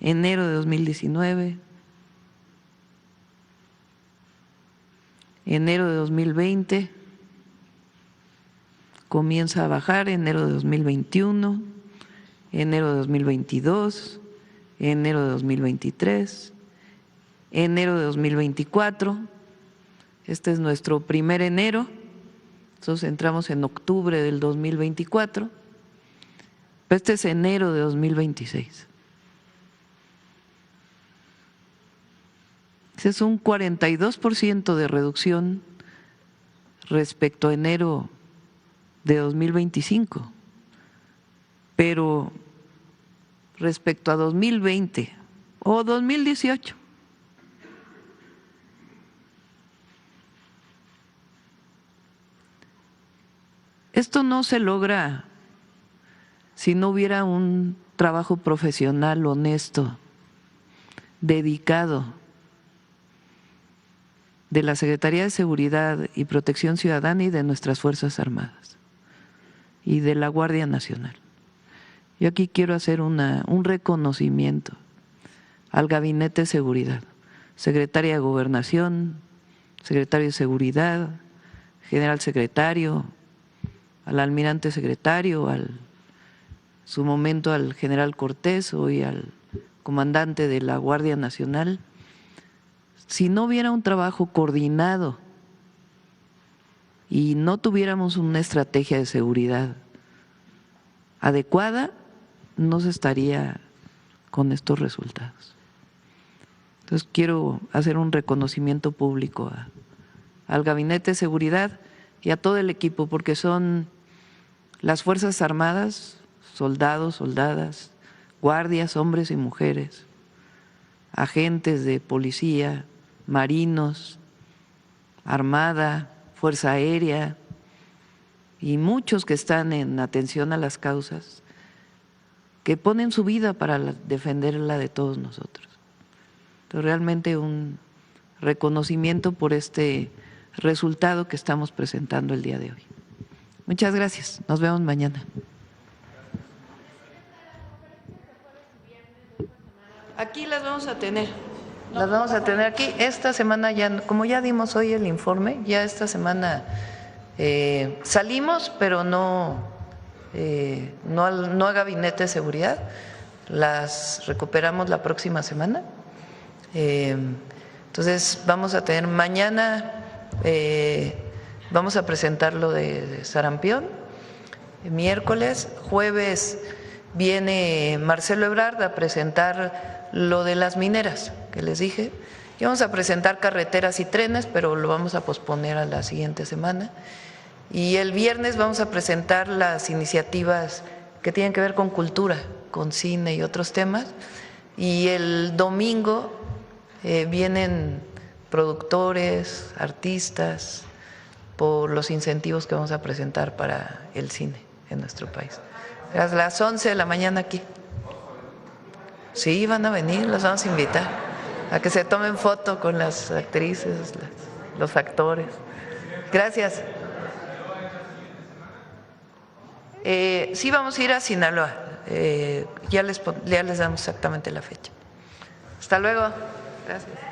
[SPEAKER 2] enero de 2019, enero de 2020, comienza a bajar, enero de 2021, enero de 2022, enero de 2023, enero de 2024. Este es nuestro primer enero, nosotros entramos en octubre del 2024, pero este es enero de 2026. Ese es un 42% de reducción respecto a enero de 2025, pero respecto a 2020 o 2018. Esto no se logra si no hubiera un trabajo profesional, honesto, dedicado de la Secretaría de Seguridad y Protección Ciudadana y de nuestras Fuerzas Armadas y de la Guardia Nacional. Yo aquí quiero hacer un reconocimiento al Gabinete de Seguridad, Secretaria de Gobernación, Secretario de Seguridad, General Secretario, al Almirante Secretario, su momento al General Cortés, hoy al Comandante de la Guardia Nacional. Si no hubiera un trabajo coordinado y no tuviéramos una estrategia de seguridad adecuada, no se estaría con estos resultados. Entonces quiero hacer un reconocimiento público al Gabinete de Seguridad y a todo el equipo, porque son las Fuerzas Armadas, soldados, soldadas, guardias, hombres y mujeres, agentes de policía, marinos, Armada, Fuerza Aérea y muchos que están en atención a las causas, que ponen su vida para defenderla de todos nosotros. Entonces, realmente un reconocimiento por este resultado que estamos presentando el día de hoy. Muchas gracias. Nos vemos mañana. Aquí las vamos a tener. Las vamos a tener aquí. Esta semana ya, como ya dimos hoy el informe, ya esta semana salimos, pero no a Gabinete de Seguridad. Las recuperamos la próxima semana. Entonces vamos a tener mañana, vamos a presentar lo de sarampión, miércoles, jueves viene Marcelo Ebrard a presentar lo de las mineras que les dije, y vamos a presentar carreteras y trenes, pero lo vamos a posponer a la siguiente semana, y el viernes vamos a presentar las iniciativas que tienen que ver con cultura, con cine y otros temas, y el domingo vienen productores, artistas, por los incentivos que vamos a presentar para el cine en nuestro país. A las 11 de la mañana aquí. Sí, van a venir, los vamos a invitar a que se tomen foto con las actrices, los actores. Gracias. Sí, vamos a ir a Sinaloa. Ya les damos exactamente la fecha. Hasta luego. Gracias.